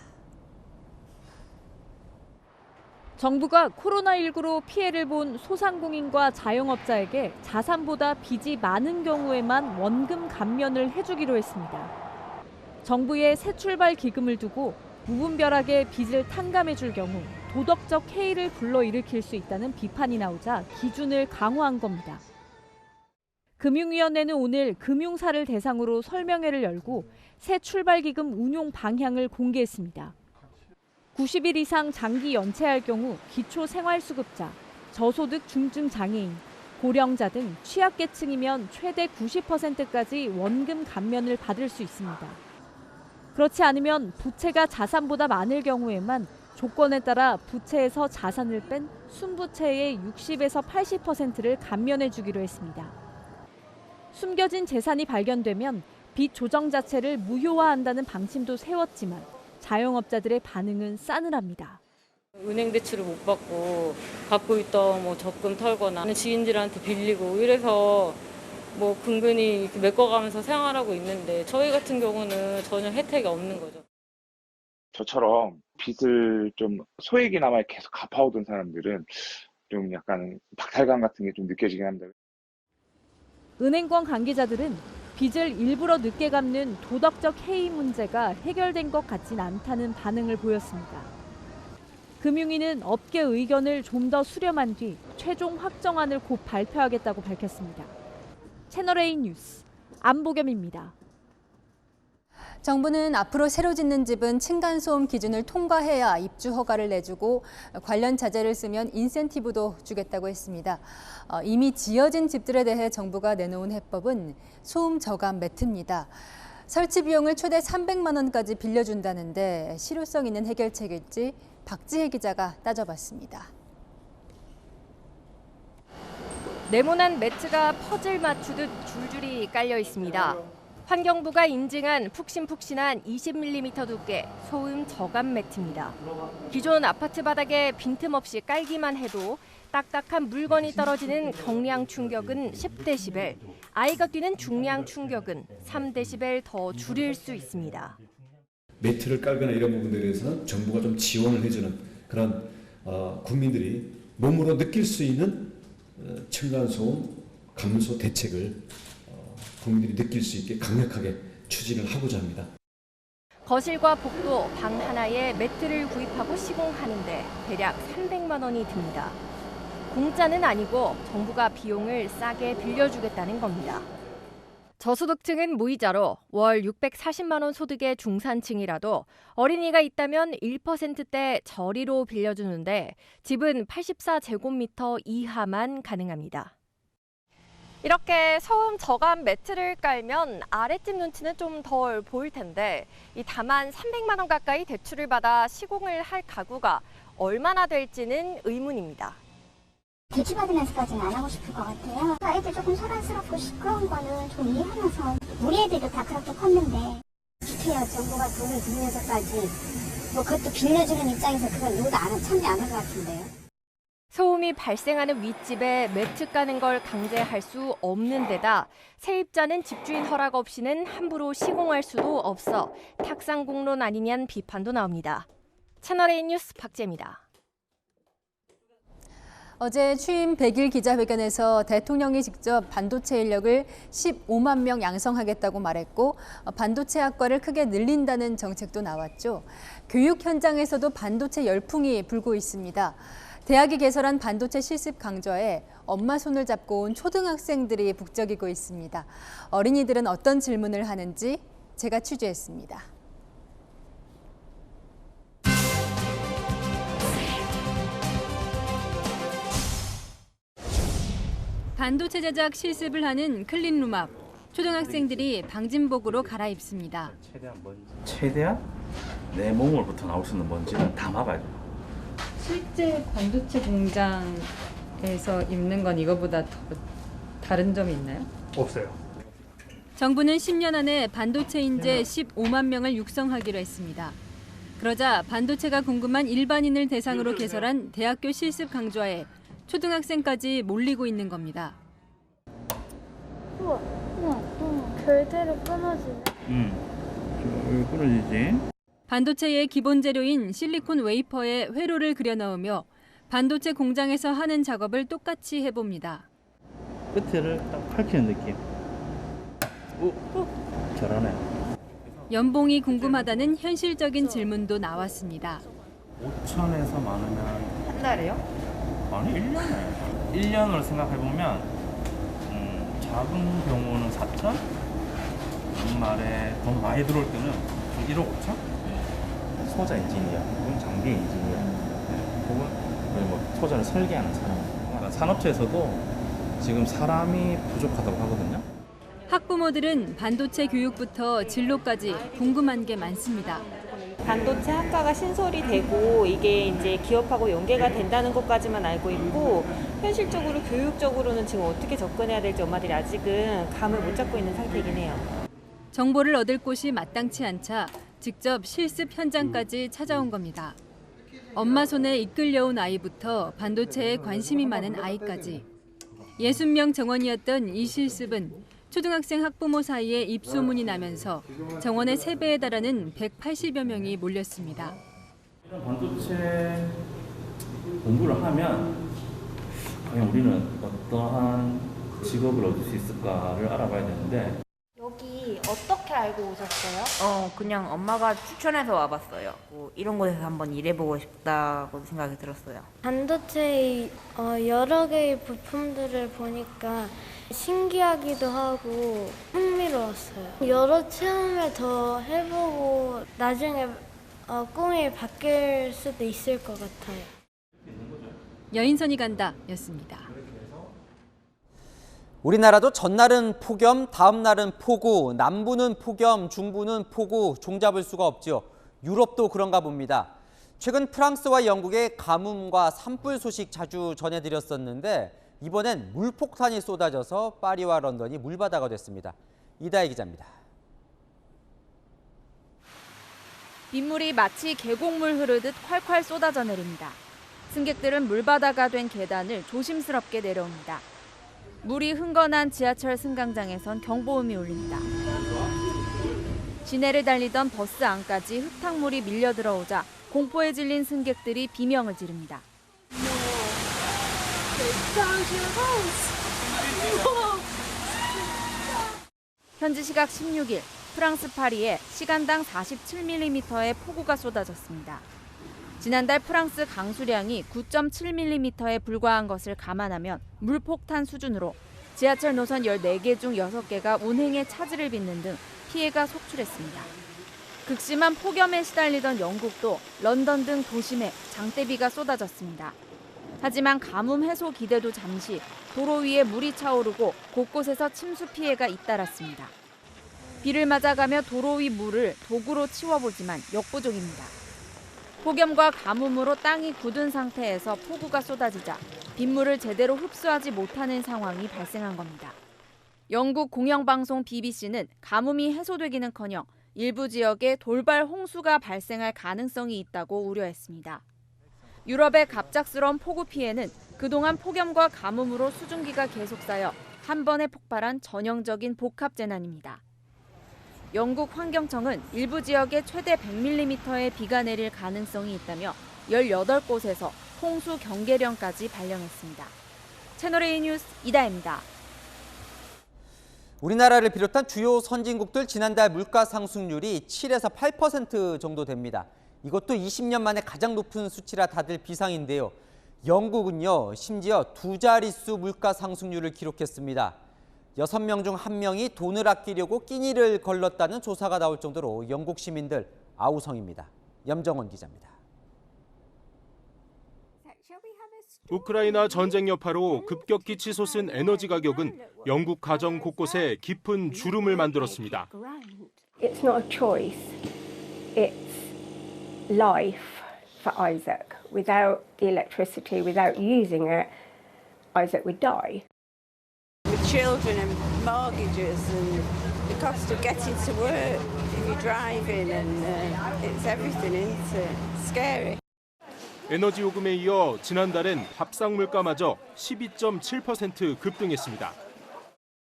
정부가 코로나19로 피해를 본 소상공인과 자영업자에게 자산보다 빚이 많은 경우에만 원금 감면을 해주기로 했습니다. 정부의 새 출발 기금을 두고 무분별하게 빚을 탕감해줄 경우 도덕적 해이를 불러일으킬 수 있다는 비판이 나오자 기준을 강화한 겁니다. 금융위원회는 오늘 금융사를 대상으로 설명회를 열고 새 출발 기금 운용 방향을 공개했습니다. 90일 이상 장기 연체할 경우 기초생활수급자, 저소득 중증 장애인, 고령자 등 취약계층이면 최대 90%까지 원금 감면을 받을 수 있습니다. 그렇지 않으면 부채가 자산보다 많을 경우에만 조건에 따라 부채에서 자산을 뺀 순부채의 60에서 80%를 감면해 주기로 했습니다. 숨겨진 재산이 발견되면 빚 조정 자체를 무효화한다는 방침도 세웠지만 자영업자들의 반응은 싸늘합니다. 은행 대출을 못 받고 갖고 있던 적금 털거나 지인들한테 빌리고 이래서 근근히 이렇게 메꿔가면서 생활하고 있는데 저희 같은 경우는 전혀 혜택이 없는 거죠. 저처럼 빚을 좀 소액이나마 계속 갚아오던 사람들은 좀 약간 박탈감 같은 게 좀 느껴지긴 합니다. 은행권 관계자들은 빚을 일부러 늦게 갚는 도덕적 해이 문제가 해결된 것 같진 않다는 반응을 보였습니다. 금융위는 업계 의견을 좀 더 수렴한 뒤 최종 확정안을 곧 발표하겠다고 밝혔습니다. 채널A 뉴스 안보겸입니다. 정부는 앞으로 새로 짓는 집은 층간소음 기준을 통과해야 입주 허가를 내주고 관련 자재를 쓰면 인센티브도 주겠다고 했습니다. 이미 지어진 집들에 대해 정부가 내놓은 해법은 소음 저감 매트입니다. 설치 비용을 최대 300만 원까지 빌려준다는데 실효성 있는 해결책일지 박지혜 기자가 따져봤습니다. 네모난 매트가 퍼즐 맞추듯 줄줄이 깔려 있습니다. 환경부가 인증한 푹신푹신한 20mm 두께 소음 저감 매트입니다. 기존 아파트 바닥에 빈틈없이 깔기만 해도 딱딱한 물건이 떨어지는 경량 충격은 10dB, 아이가 뛰는 중량 충격은 3dB 더 줄일 수 있습니다. 매트를 깔거나 이런 부분들에 대해서는 정부가 좀 지원을 해주는 그런 국민들이 몸으로 느낄 수 있는 층간소음 감소 대책을 국민들이 느낄 수 있게 강력하게 추진을 하고자 합니다. 거실과 복도, 방 하나에 매트를 구입하고 시공하는데 대략 300만 원이 듭니다. 공짜는 아니고 정부가 비용을 싸게 빌려주겠다는 겁니다. 저소득층은 무이자로 월 640만 원 소득의 중산층이라도 어린이가 있다면 1%대 저리로 빌려주는데 집은 84제곱미터 이하만 가능합니다. 이렇게 소음 저감 매트를 깔면 아랫집 눈치는 좀 덜 보일 텐데 다만 300만 원 가까이 대출을 받아 시공을 할 가구가 얼마나 될지는 의문입니다. 대출받으면서까지는 안 하고 싶을 것 같아요. 아이들 조금 소란스럽고 시끄러운 거는 좀 이해하면서 우리 애들도 다 그렇게 컸는데 어떻게 해요? 정부가 돈을 들면서까지 그것도 빌려주는 입장에서 그걸 누구도 참지 않을 것 같은데요. 소음이 발생하는 윗집에 매트 까는 걸 강제할 수 없는 데다 세입자는 집주인 허락 없이는 함부로 시공할 수도 없어 탁상공론 아니냐는 비판도 나옵니다. 채널A 뉴스 박재입니다. 어제 취임 100일 기자회견에서 대통령이 직접 반도체 인력을 15만 명 양성하겠다고 말했고 반도체 학과를 크게 늘린다는 정책도 나왔죠. 교육 현장에서도 반도체 열풍이 불고 있습니다. 대학이 개설한 반도체 실습 강좌에 엄마 손을 잡고 온 초등학생들이 북적이고 있습니다. 어린이들은 어떤 질문을 하는지 제가 취재했습니다. 반도체 제작 실습을 하는 클린룸 앞, 초등학생들이 방진복으로 갈아입습니다. 최대한 내 몸으로부터 나올 수 있는 먼지는 다 막아야 돼요. 실제 반도체 공장에서 입는 건 이거보다 더 다른 점이 있나요? 없어요. 정부는 10년 안에 반도체 인재 15만 명을 육성하기로 했습니다. 그러자 반도체가 궁금한 일반인을 대상으로 개설한 대학교 실습 강좌에 초등학생까지 몰리고 있는 겁니다. 우와, 별대로 끊어지네. 왜 끊어지지? 반도체의 기본 재료인 실리콘 웨이퍼에 회로를 그려 넣으며 반도체 공장에서 하는 작업을 똑같이 해봅니다. 끝을 딱 밝히는 느낌. 잘하네. 연봉이 궁금하다는 현실적인 질문도 나왔습니다. 5천에서 많으면 한 달에요? 아니 1년에. 1년으로 생각해보면 작은 경우는 4천? 연말에 돈 많이 들어올 때는 1억 5천? 소자 엔지니어, 혹은 장비 엔지니어, 혹은 소자를 설계하는 사람. 산업체에서도 지금 사람이 부족하다고 하거든요. 학부모들은 반도체 교육부터 진로까지 궁금한 게 많습니다. 반도체 학과가 신설이 되고 이게 이제 기업하고 연계가 된다는 것까지만 알고 있고 현실적으로 교육적으로는 지금 어떻게 접근해야 될지 엄마들이 아직은 감을 못 잡고 있는 상태이긴 해요. 정보를 얻을 곳이 마땅치 않자 직접 실습 현장까지 찾아온 겁니다. 엄마 손에 이끌려온 아이부터 반도체에 관심이 많은 아이까지 60명 정원이었던 이 실습은 초등학생 학부모 사이에 입소문이 나면서 정원의 3배에 달하는 180여 명이 몰렸습니다. 이런 반도체 공부를 하면 과연 우리는 어떠한 직업을 얻을 수 있을까를 알아봐야 되는데 여기 어떻게 알고 오셨어요? 그냥 엄마가 추천해서 와봤어요. 이런 곳에서 한번 일해보고 싶다고 생각이 들었어요. 반도체의 여러 개의 부품들을 보니까 신기하기도 하고 흥미로웠어요. 여러 체험을 더 해보고 나중에 꿈이 바뀔 수도 있을 것 같아요. 여인선이 간다였습니다. 우리나라도 전날은 폭염, 다음 날은 폭우, 남부는 폭염, 중부는 폭우, 종잡을 수가 없죠. 유럽도 그런가 봅니다. 최근 프랑스와 영국의 가뭄과 산불 소식 자주 전해드렸었는데 이번엔 물폭탄이 쏟아져서 파리와 런던이 물바다가 됐습니다. 이다혜 기자입니다. 빗물이 마치 계곡물 흐르듯 콸콸 쏟아져 내립니다. 승객들은 물바다가 된 계단을 조심스럽게 내려옵니다. 물이 흥건한 지하철 승강장에선 경보음이 울립니다. 시내를 달리던 버스 안까지 흙탕물이 밀려 들어오자 공포에 질린 승객들이 비명을 지릅니다. 현지 시각 16일 프랑스 파리에 시간당 47mm의 폭우가 쏟아졌습니다. 지난달 프랑스 강수량이 9.7mm에 불과한 것을 감안하면 물폭탄 수준으로 지하철 노선 14개 중 6개가 운행에 차질을 빚는 등 피해가 속출했습니다. 극심한 폭염에 시달리던 영국도 런던 등 도심에 장대비가 쏟아졌습니다. 하지만 가뭄 해소 기대도 잠시 도로 위에 물이 차오르고 곳곳에서 침수 피해가 잇따랐습니다. 비를 맞아가며 도로 위 물을 도구로 치워보지만 역부족입니다. 폭염과 가뭄으로 땅이 굳은 상태에서 폭우가 쏟아지자 빗물을 제대로 흡수하지 못하는 상황이 발생한 겁니다. 영국 공영방송 BBC는 가뭄이 해소되기는커녕 일부 지역에 돌발 홍수가 발생할 가능성이 있다고 우려했습니다. 유럽의 갑작스러운 폭우 피해는 그동안 폭염과 가뭄으로 수증기가 계속 쌓여 한 번에 폭발한 전형적인 복합재난입니다. 영국 환경청은 일부 지역에 최대 100mm의 비가 내릴 가능성이 있다며 18곳에서 홍수 경계령까지 발령했습니다. 채널A 뉴스 이다혜입니다. 우리나라를 비롯한 주요 선진국들 지난달 물가 상승률이 7에서 8% 정도 됩니다. 이것도 20년 만에 가장 높은 수치라 다들 비상인데요. 영국은요, 심지어 2자릿수 물가 상승률을 기록했습니다. 6명 중 1명이 돈을 아끼려고 끼니를 걸렀다는 조사가 나올 정도로 영국 시민들 아우성입니다. 염정원 기자입니다. 우크라이나 전쟁 여파로 급격히 치솟은 에너지 가격은 영국 가정 곳곳에 깊은 주름을 만들었습니다. It's not a choice. It's life for Isaac. Without the electricity, without using it, Isaac would die. With children and mortgages and the cost of getting to work if you're driving and it's everything, isn't it? Scary. 에너지 요금에 이어 지난달엔 밥상 물가마저 12.7% 급등했습니다.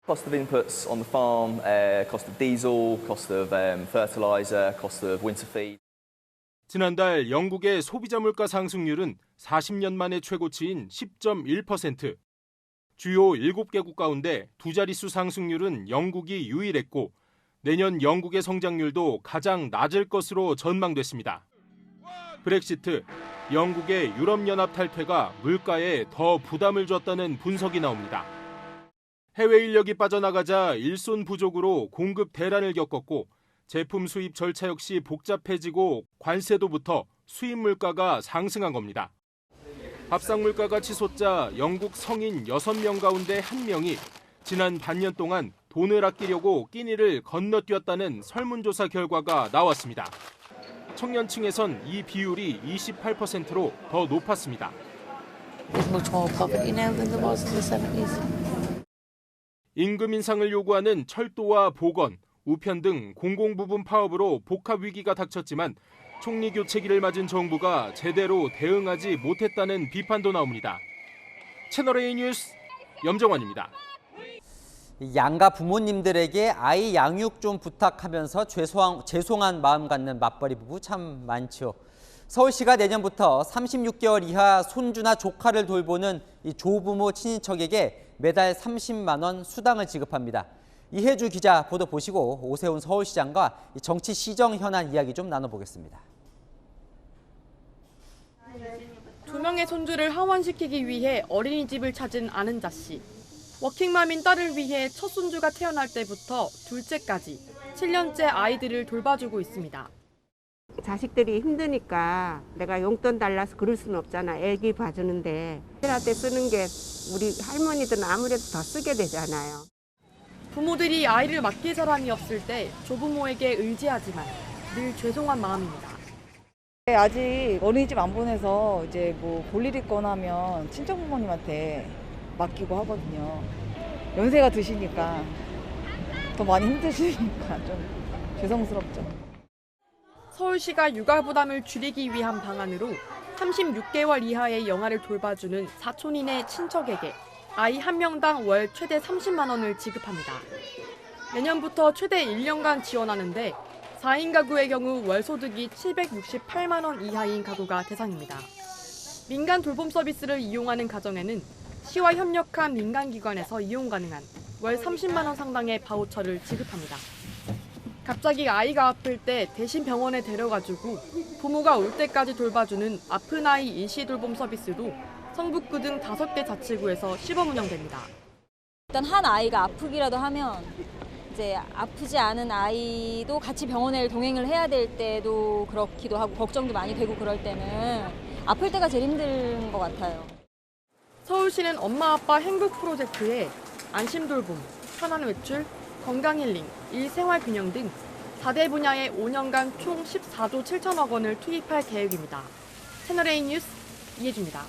Cost of inputs on the farm, cost of diesel, cost of fertilizer, cost of winter feed. 지난달 영국의 소비자 물가 상승률은 40년 만에 최고치인 10.1%. 주요 7개국 가운데 2자릿수 상승률은 영국이 유일했고 내년 영국의 성장률도 가장 낮을 것으로 전망됐습니다. 브렉시트, 영국의 유럽연합 탈퇴가 물가에 더 부담을 줬다는 분석이 나옵니다. 해외 인력이 빠져나가자 일손 부족으로 공급 대란을 겪었고 제품 수입 절차 역시 복잡해지고 관세도 붙어 수입 물가가 상승한 겁니다. 밥상 물가가 치솟자 영국 성인 6명 가운데 1명이 지난 반년 동안 돈을 아끼려고 끼니를 건너뛰었다는 설문조사 결과가 나왔습니다. 청년층에선 이 비율이 28%로 더 높았습니다. 임금 인상을 요구하는 철도와 보건, 우편 등 공공부문 파업으로 복합 위기가 닥쳤지만 총리 교체기를 맞은 정부가 제대로 대응하지 못했다는 비판도 나옵니다. 채널A 뉴스 염정환입니다. 양가 부모님들에게 아이 양육 좀 부탁하면서 죄송한 마음 갖는 맞벌이 부부 참 많죠. 서울시가 내년부터 36개월 이하 손주나 조카를 돌보는 이 조부모 친인척에게 매달 30만 원 수당을 지급합니다. 이혜주 기자 보도 보시고 오세훈 서울시장과 정치 시정 현안 이야기 좀 나눠보겠습니다. 2명의 손주를 하원시키기 위해 어린이집을 찾은 아는자 씨. 워킹맘인 딸을 위해 첫 손주가 태어날 때부터 둘째까지 7년째 아이들을 돌봐주고 있습니다. 자식들이 힘드니까 내가 용돈 달라서 그럴 수는 없잖아. 애기 봐주는데 애한테 쓰는 게 우리 할머니들은 아무래도 더 쓰게 되잖아요. 부모들이 아이를 맡길 사람이 없을 때 조부모에게 의지하지만 늘 죄송한 마음입니다. 아직 어린이집 안 보내서 이제 뭐 볼 일 있거나 하면 친정 부모님한테 맡기고 하거든요. 연세가 드시니까 더 많이 힘드시니까 좀 죄송스럽죠. 서울시가 육아 부담을 줄이기 위한 방안으로 36개월 이하의 영아를 돌봐주는 사촌인의 친척에게 아이 한 명당 월 최대 30만 원을 지급합니다. 내년부터 최대 1년간 지원하는데 4인 가구의 경우 월 소득이 768만 원 이하인 가구가 대상입니다. 민간 돌봄 서비스를 이용하는 가정에는 시와 협력한 민간기관에서 이용 가능한 월 30만 원 상당의 바우처를 지급합니다. 갑자기 아이가 아플 때 대신 병원에 데려가주고 부모가 올 때까지 돌봐주는 아픈 아이 일시 돌봄 서비스도 성북구 등 5개 자치구에서 시범 운영됩니다. 일단 한 아이가 아프기라도 하면 이제 아프지 않은 아이도 같이 병원에 동행을 해야 될 때도 그렇기도 하고 걱정도 많이 되고 그럴 때는 아플 때가 제일 힘든 것 같아요. 서울시는 엄마 아빠 행복 프로젝트에 안심돌봄, 편안외출, 건강힐링, 일생활균형 등 4대 분야에 5년간 총 14조 7천억 원을 투입할 계획입니다. 채널A 뉴스 이혜주입니다.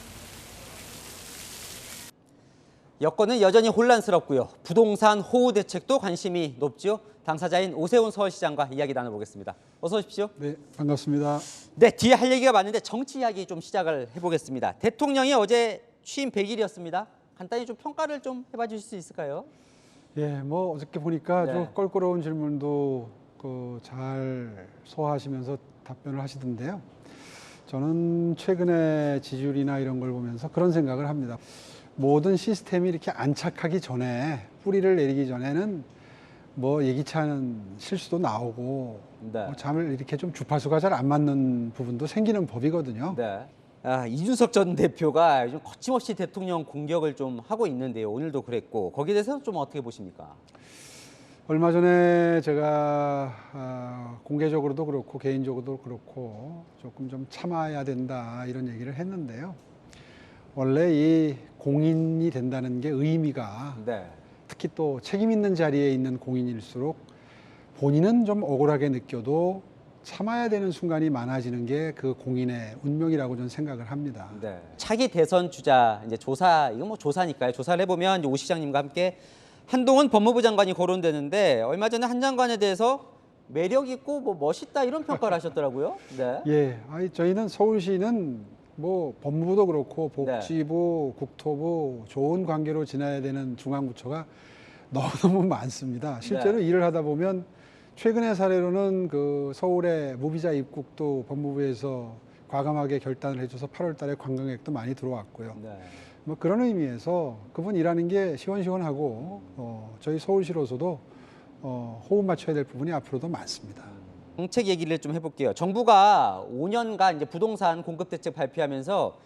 여건은 여전히 혼란스럽고요. 부동산 호우 대책도 관심이 높죠. 당사자인 오세훈 서울시장과 이야기 나눠보겠습니다. 어서 오십시오. 네, 반갑습니다. 네, 뒤에 할 얘기가 많은데 정치 이야기 좀 시작을 해보겠습니다. 대통령이 어제 취임 100일이었습니다. 간단히 좀 평가를 좀 해봐 주실 수 있을까요? 예, 뭐 어저께 보니까 네. 좀 껄끄러운 질문도 잘 소화하시면서 답변을 하시던데요. 저는 최근에 지지율이나 이런 걸 보면서 그런 생각을 합니다. 모든 시스템이 이렇게 안착하기 전에, 뿌리를 내리기 전에는 뭐 예기치 않은 실수도 나오고 네. 뭐 잠을 이렇게 좀 주파수가 잘 안 맞는 부분도 생기는 법이거든요. 네. 이준석 전 대표가 요즘 거침없이 대통령 공격을 좀 하고 있는데요. 오늘도 그랬고 거기에 대해서는 좀 어떻게 보십니까? 얼마 전에 제가 공개적으로도 그렇고 개인적으로도 그렇고 조금 좀 참아야 된다 이런 얘기를 했는데요. 원래 이 공인이 된다는 게 의미가 네. 특히 또 책임 있는 자리에 있는 공인일수록 본인은 좀 억울하게 느껴도 참아야 되는 순간이 많아지는 게 그 공인의 운명이라고 저는 생각을 합니다. 네. 차기 대선 주자 이제 조사, 이거 뭐 조사니까요. 조사를 해보면 이제 오 시장님과 함께 한동훈 법무부 장관이 거론되는데 얼마 전에 한 장관에 대해서 매력 있고 뭐 멋있다 이런 평가를 하셨더라고요. 네. 예, 저희는 서울시는 뭐 법무부도 그렇고 복지부, 국토부 좋은 관계로 지내야 되는 중앙부처가 너무너무 많습니다. 실제로 일을 하다 보면 최근의 사례로는 그 서울의 무비자 입국도 법무부에서 과감하게 결단을 해줘서 8월 달에 관광객도 많이 들어왔고요. 네. 뭐 그런 의미에서 그분 일하는 게 시원시원하고 저희 서울시로서도 호흡 맞춰야 될 부분이 앞으로도 많습니다. 정책 얘기를 좀 해볼게요. 정부가 5년간 이제 부동산 공급 대책 발표하면서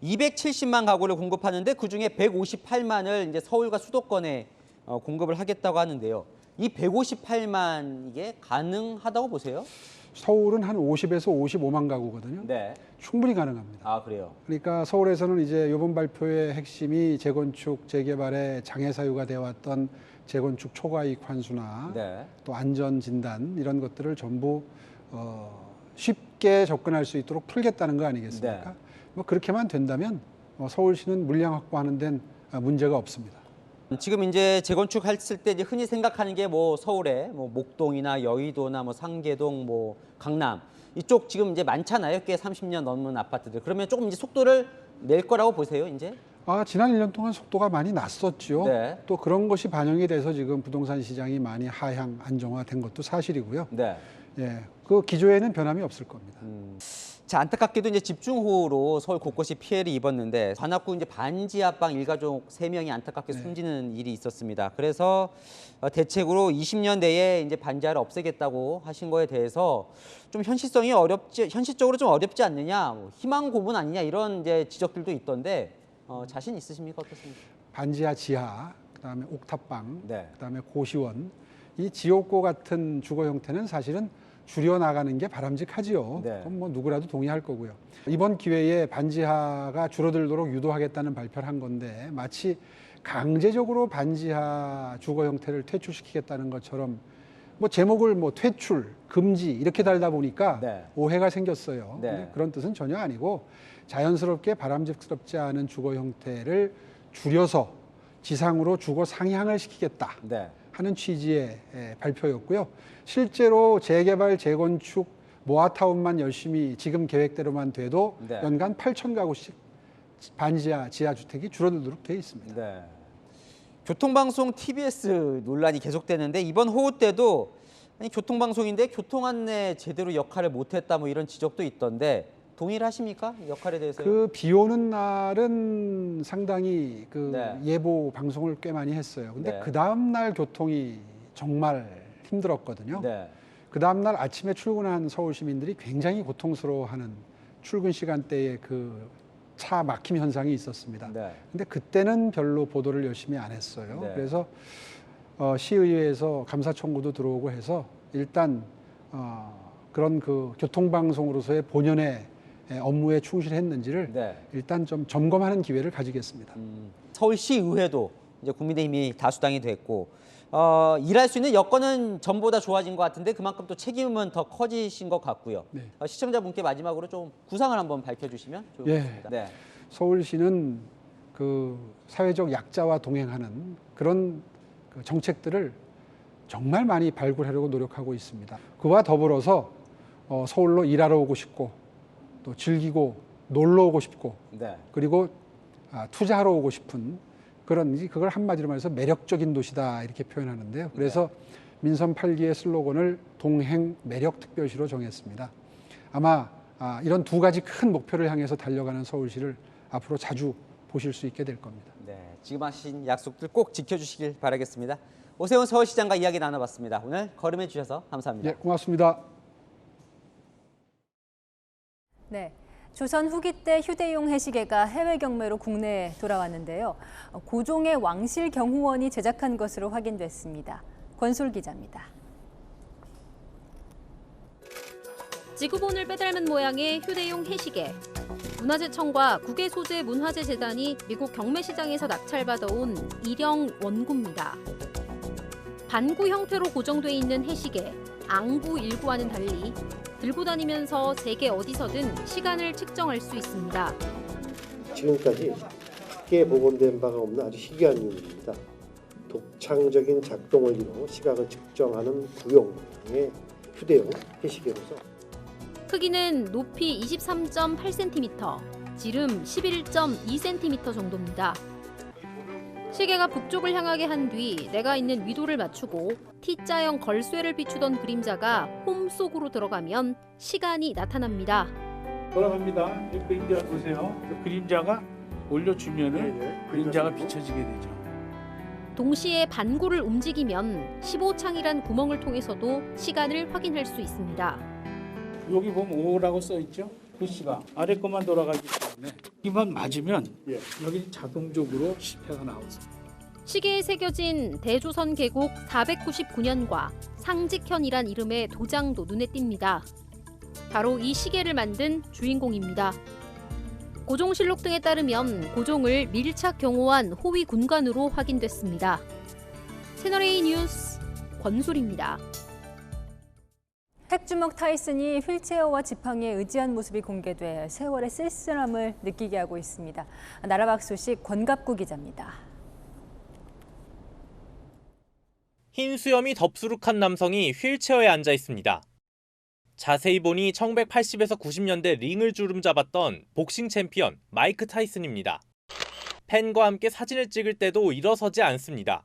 270만 가구를 공급하는데 그중에 158만을 이제 서울과 수도권에 공급을 하겠다고 하는데요. 이 158만 이게 가능하다고 보세요? 서울은 한 50에서 55만 가구거든요. 네. 충분히 가능합니다. 아, 그래요? 그러니까 서울에서는 이제 이번 발표의 핵심이 재건축, 재개발의 장애 사유가 되어 왔던 재건축 초과이익 환수나 네. 또 안전 진단 이런 것들을 전부 쉽게 접근할 수 있도록 풀겠다는 거 아니겠습니까? 네. 뭐 그렇게만 된다면 서울시는 물량 확보하는 데는 문제가 없습니다. 지금 이제 재건축했을 때 이제 흔히 생각하는 게 뭐 서울에 뭐 목동이나 여의도나 뭐 상계동, 뭐 강남 이쪽 지금 이제 많잖아요. 꽤 30년 넘는 아파트들. 그러면 조금 이제 속도를 낼 거라고 보세요, 이제? 지난 1년 동안 속도가 많이 났었죠. 네. 또 그런 것이 반영이 돼서 지금 부동산 시장이 많이 하향 안정화된 것도 사실이고요. 네. 예, 그 기조에는 변함이 없을 겁니다. 자, 안타깝게도 이제 집중호우로 서울 곳곳이 피해를 입었는데 관악구 이제 반지하방 일가족 3명이 안타깝게 숨지는 일이 있었습니다. 그래서 대책으로 20년 내에 이제 반지하를 없애겠다고 하신 거에 대해서 좀 현실적으로 좀 어렵지 않느냐, 희망 고문 아니냐 이런 이제 지적들도 있던데 자신 있으십니까? 어떻습니까? 반지하 지하, 그다음에 옥탑방, 그다음에 고시원, 이 지옥고 같은 주거 형태는 사실은 줄여나가는 게 바람직하지요. 그건 뭐 누구라도 동의할 거고요. 이번 기회에 반지하가 줄어들도록 유도하겠다는 발표를 한 건데 마치 강제적으로 반지하 주거 형태를 퇴출시키겠다는 것처럼 뭐 제목을 뭐 퇴출, 금지 이렇게 달다 보니까 오해가 생겼어요. 근데 그런 뜻은 전혀 아니고 자연스럽게 바람직스럽지 않은 주거 형태를 줄여서 지상으로 주거 상향을 시키겠다 하는 취지의 발표였고요. 실제로 재개발, 재건축, 모아타운만 열심히 지금 계획대로만 돼도 연간 8,000가구씩 반지하 지하주택이 줄어들도록 돼 있습니다. 교통방송 TBS 논란이 계속되는데 이번 호우 때도 아니, 교통방송인데 교통안내 제대로 역할을 못했다 뭐 이런 지적도 있던데 동의를 하십니까? 역할에 대해서? 그 비 오는 날은 상당히 그 예보 방송을 꽤 많이 했어요. 근데 그 다음 날 교통이 정말 힘들었거든요. 그 다음 날 아침에 출근한 서울 시민들이 굉장히 고통스러워하는 출근 시간대에 그 차 막힘 현상이 있었습니다. 근데 그때는 별로 보도를 열심히 안 했어요. 그래서 시의회에서 감사 청구도 들어오고 해서 일단 그런 그 교통방송으로서의 본연의 업무에 충실했는지를 일단 좀 점검하는 기회를 가지겠습니다. 서울시의회도 이제 국민의힘이 다수당이 됐고 일할 수 있는 여건은 전보다 좋아진 것 같은데 그만큼 또 책임은 더 커지신 것 같고요. 시청자분께 마지막으로 좀 구상을 한번 밝혀주시면 좋을 것 같습니다. 서울시는 그 사회적 약자와 동행하는 그런 그 정책들을 정말 많이 발굴하려고 노력하고 있습니다. 그와 더불어서 서울로 일하러 오고 싶고 또 즐기고 놀러 오고 싶고 그리고 투자하러 오고 싶은 그걸 한마디로 말해서 매력적인 도시다 이렇게 표현하는데요. 그래서 민선 8기의 슬로건을 동행 매력 특별시로 정했습니다. 아마 이런 두 가지 큰 목표를 향해서 달려가는 서울시를 앞으로 자주 보실 수 있게 될 겁니다. 지금 하신 약속들 꼭 지켜주시길 바라겠습니다. 오세훈 서울시장과 이야기 나눠봤습니다. 오늘 걸음해 주셔서 감사합니다. 고맙습니다. 네. 조선 후기 때 휴대용 해시계가 해외 경매로 국내에 돌아왔는데요. 고종의 왕실 경호원이 제작한 것으로 확인됐습니다. 권솔 기자입니다. 지구본을 빼닮은 모양의 휴대용 해시계. 문화재청과 국외소재문화재재단이 미국 경매시장에서 낙찰받아온 일형 원구입니다. 반구 형태로 고정돼 있는 해시계, 앙부 1구와는 달리 들고 다니면서 세계 어디서든 시간을 측정할 수 있습니다. 지금까지 크게 복원된 바가 없는 아주 희귀한 유물입니다. 독창적인 작동 원리로 시각을 측정하는 구형의 휴대용 해시계로서 크기는 높이 23.8cm, 지름 11.2cm 정도입니다. 시계가 북쪽을 향하게 한 뒤 내가 있는 위도를 맞추고 T자형 걸쇠를 비추던 그림자가 홈 속으로 들어가면 시간이 나타납니다. 돌아갑니다. 이 그림자 보세요. 그림자가 올려주면은 그림자가 비춰지게 되죠. 동시에 반구를 움직이면 15창이란 구멍을 통해서도 시간을 확인할 수 있습니다. 여기 보면 5라고 써 있죠. 글씨가 아래 것만 돌아가기 때문에 이만 맞으면 여기 자동적으로 시계가 나오죠. 시계에 새겨진 대조선 개국 499년과 상직현이란 이름의 도장도 눈에 띕니다. 바로 이 시계를 만든 주인공입니다. 고종실록 등에 따르면 고종을 밀착 경호한 호위 군관으로 확인됐습니다. 채널A 뉴스 권솔입니다. 핵주먹 타이슨이 휠체어와 지팡이에 의지한 모습이 공개돼 세월의 쓸쓸함을 느끼게 하고 있습니다. 나라박 소식 권갑구 기자입니다. 흰 수염이 덥수룩한 남성이 휠체어에 앉아 있습니다. 자세히 보니 1980에서 90년대 링을 주름 잡았던 복싱 챔피언 마이크 타이슨입니다. 팬과 함께 사진을 찍을 때도 일어서지 않습니다.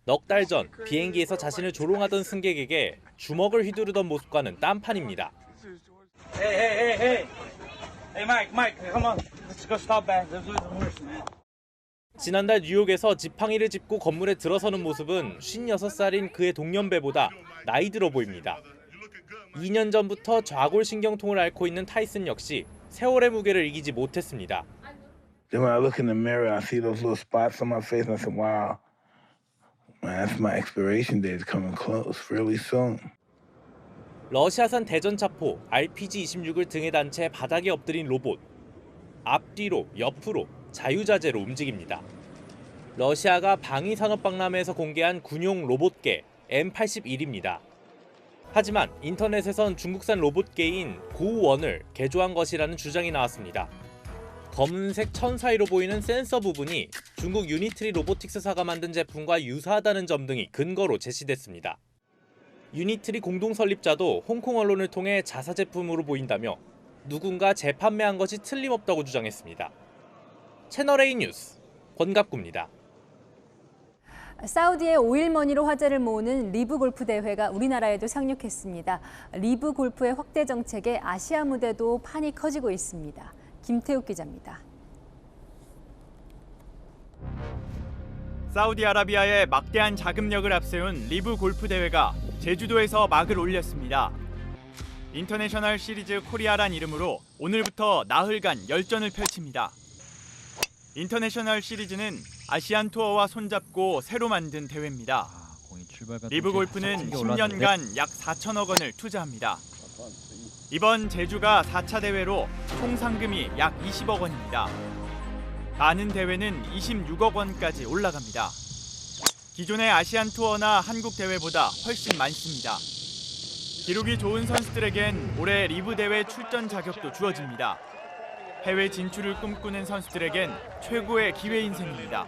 넉 달 전 비행기에서 자신을 조롱하던 승객에게 주먹을 휘두르던 모습과는 딴판입니다. Hey, Mike, come on. Let's go stop back. Let's do the horse, man. 지난달 뉴욕에서 지팡이를 짚고 건물에 들어서는 모습은 56살인 그의 동년배보다 나이 들어 보입니다. 2년 전부터 좌골신경통을 앓고 있는 타이슨 역시 세월의 무게를 이기지 못했습니다. Then when I look in the mirror, I see those little spots on my face, and I said, "Wow, man, that's my expiration date is coming close, really soon." 러시아산 대전차포 RPG-26을 등에 단 채 바닥에 엎드린 로봇. 앞뒤로, 옆으로, 자유자재로 움직입니다. 러시아가 방위산업박람회에서 공개한 군용 로봇개 M81입니다. 하지만 인터넷에선 중국산 로봇개인 고우원을 개조한 것이라는 주장이 나왔습니다. 검은색 천사위로 보이는 센서 부분이 중국 유니트리 로보틱스사가 만든 제품과 유사하다는 점 등이 근거로 제시됐습니다. 유니트리 공동 설립자도 홍콩 언론을 통해 자사 제품으로 보인다며 누군가 재판매한 것이 틀림없다고 주장했습니다. 채널A 뉴스 권갑구입니다. 사우디의 오일머니로 화제를 모으는 리브 골프 대회가 우리나라에도 상륙했습니다. 리브 골프의 확대 정책에 아시아 무대도 판이 커지고 있습니다. 김태욱 기자입니다. 사우디아라비아의 막대한 자금력을 앞세운 리브 골프 대회가 제주도에서 막을 올렸습니다. 인터내셔널 시리즈 코리아란 이름으로 오늘부터 나흘간 열전을 펼칩니다. 인터내셔널 시리즈는 아시안 투어와 손잡고 새로 만든 대회입니다. 리브 골프는 10년간 약 4천억 원을 투자합니다. 이번 제주가 4차 대회로 총 상금이 약 20억 원입니다. 많은 대회는 26억 원까지 올라갑니다. 기존의 아시안 투어나 한국 대회보다 훨씬 많습니다. 기록이 좋은 선수들에겐 올해 리브 대회 출전 자격도 주어집니다. 해외 진출을 꿈꾸는 선수들에겐 최고의 기회 인생입니다.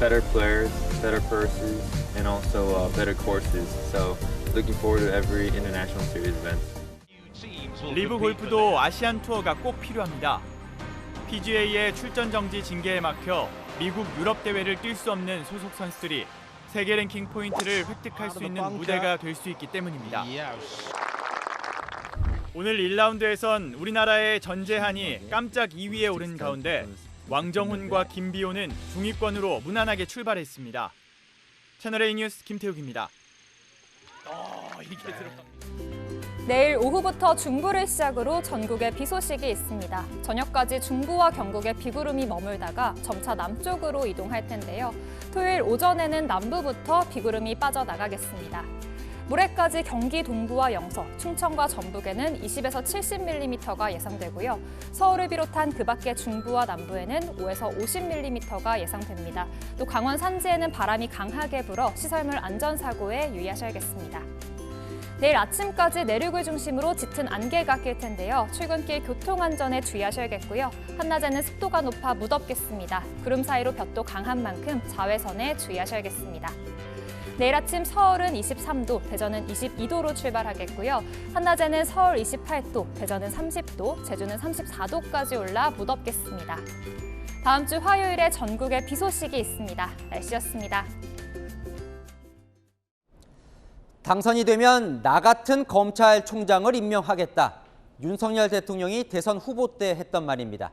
Better players, better purses, and also better courses. So, looking forward to every international series event. 리브 골프도 아시안 투어가 꼭 필요합니다. PGA의 출전 정지 징계에 막혀 미국 유럽 대회를 뛸 수 없는 소속 선수들이 세계 랭킹 포인트를 획득할 수 있는 무대가 될 수 있기 때문입니다. 오늘 1라운드에선 우리나라의 전재한이 깜짝 2위에 오른 가운데 왕정훈과 김비호는 중위권으로 무난하게 출발했습니다. 채널A 뉴스 김태욱입니다. 내일 오후부터 중부를 시작으로 전국에 비 소식이 있습니다. 저녁까지 중부와 경북에 비구름이 머물다가 점차 남쪽으로 이동할 텐데요. 토요일 오전에는 남부부터 비구름이 빠져나가겠습니다. 모레까지 경기 동부와 영서, 충청과 전북에는 20에서 70mm가 예상되고요. 서울을 비롯한 그 밖의 중부와 남부에는 5에서 50mm가 예상됩니다. 또 강원 산지에는 바람이 강하게 불어 시설물 안전사고에 유의하셔야겠습니다. 내일 아침까지 내륙을 중심으로 짙은 안개가 낄 텐데요. 출근길 교통안전에 주의하셔야겠고요. 한낮에는 습도가 높아 무덥겠습니다. 구름 사이로 볕도 강한 만큼 자외선에 주의하셔야겠습니다. 내일 아침 서울은 23도, 대전은 22도로 출발하겠고요. 한낮에는 서울 28도, 대전은 30도, 제주는 34도까지 올라 무덥겠습니다. 다음 주 화요일에 전국에 비 소식이 있습니다. 날씨였습니다. 당선이 되면 나 같은 검찰총장을 임명하겠다. 윤석열 대통령이 대선 후보 때 했던 말입니다.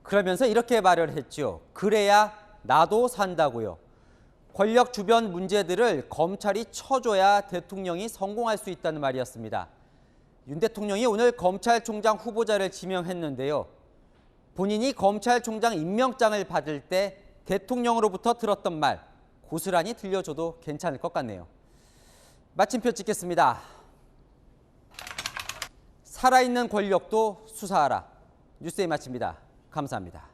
그러면서 이렇게 말을 했죠. 그래야 나도 산다고요. 권력 주변 문제들을 검찰이 쳐줘야 대통령이 성공할 수 있다는 말이었습니다. 윤 대통령이 오늘 검찰총장 후보자를 지명했는데요. 본인이 검찰총장 임명장을 받을 때 대통령으로부터 들었던 말 고스란히 들려줘도 괜찮을 것 같네요. 마침표 찍겠습니다. 살아있는 권력도 수사하라. 뉴스에 마칩니다. 감사합니다.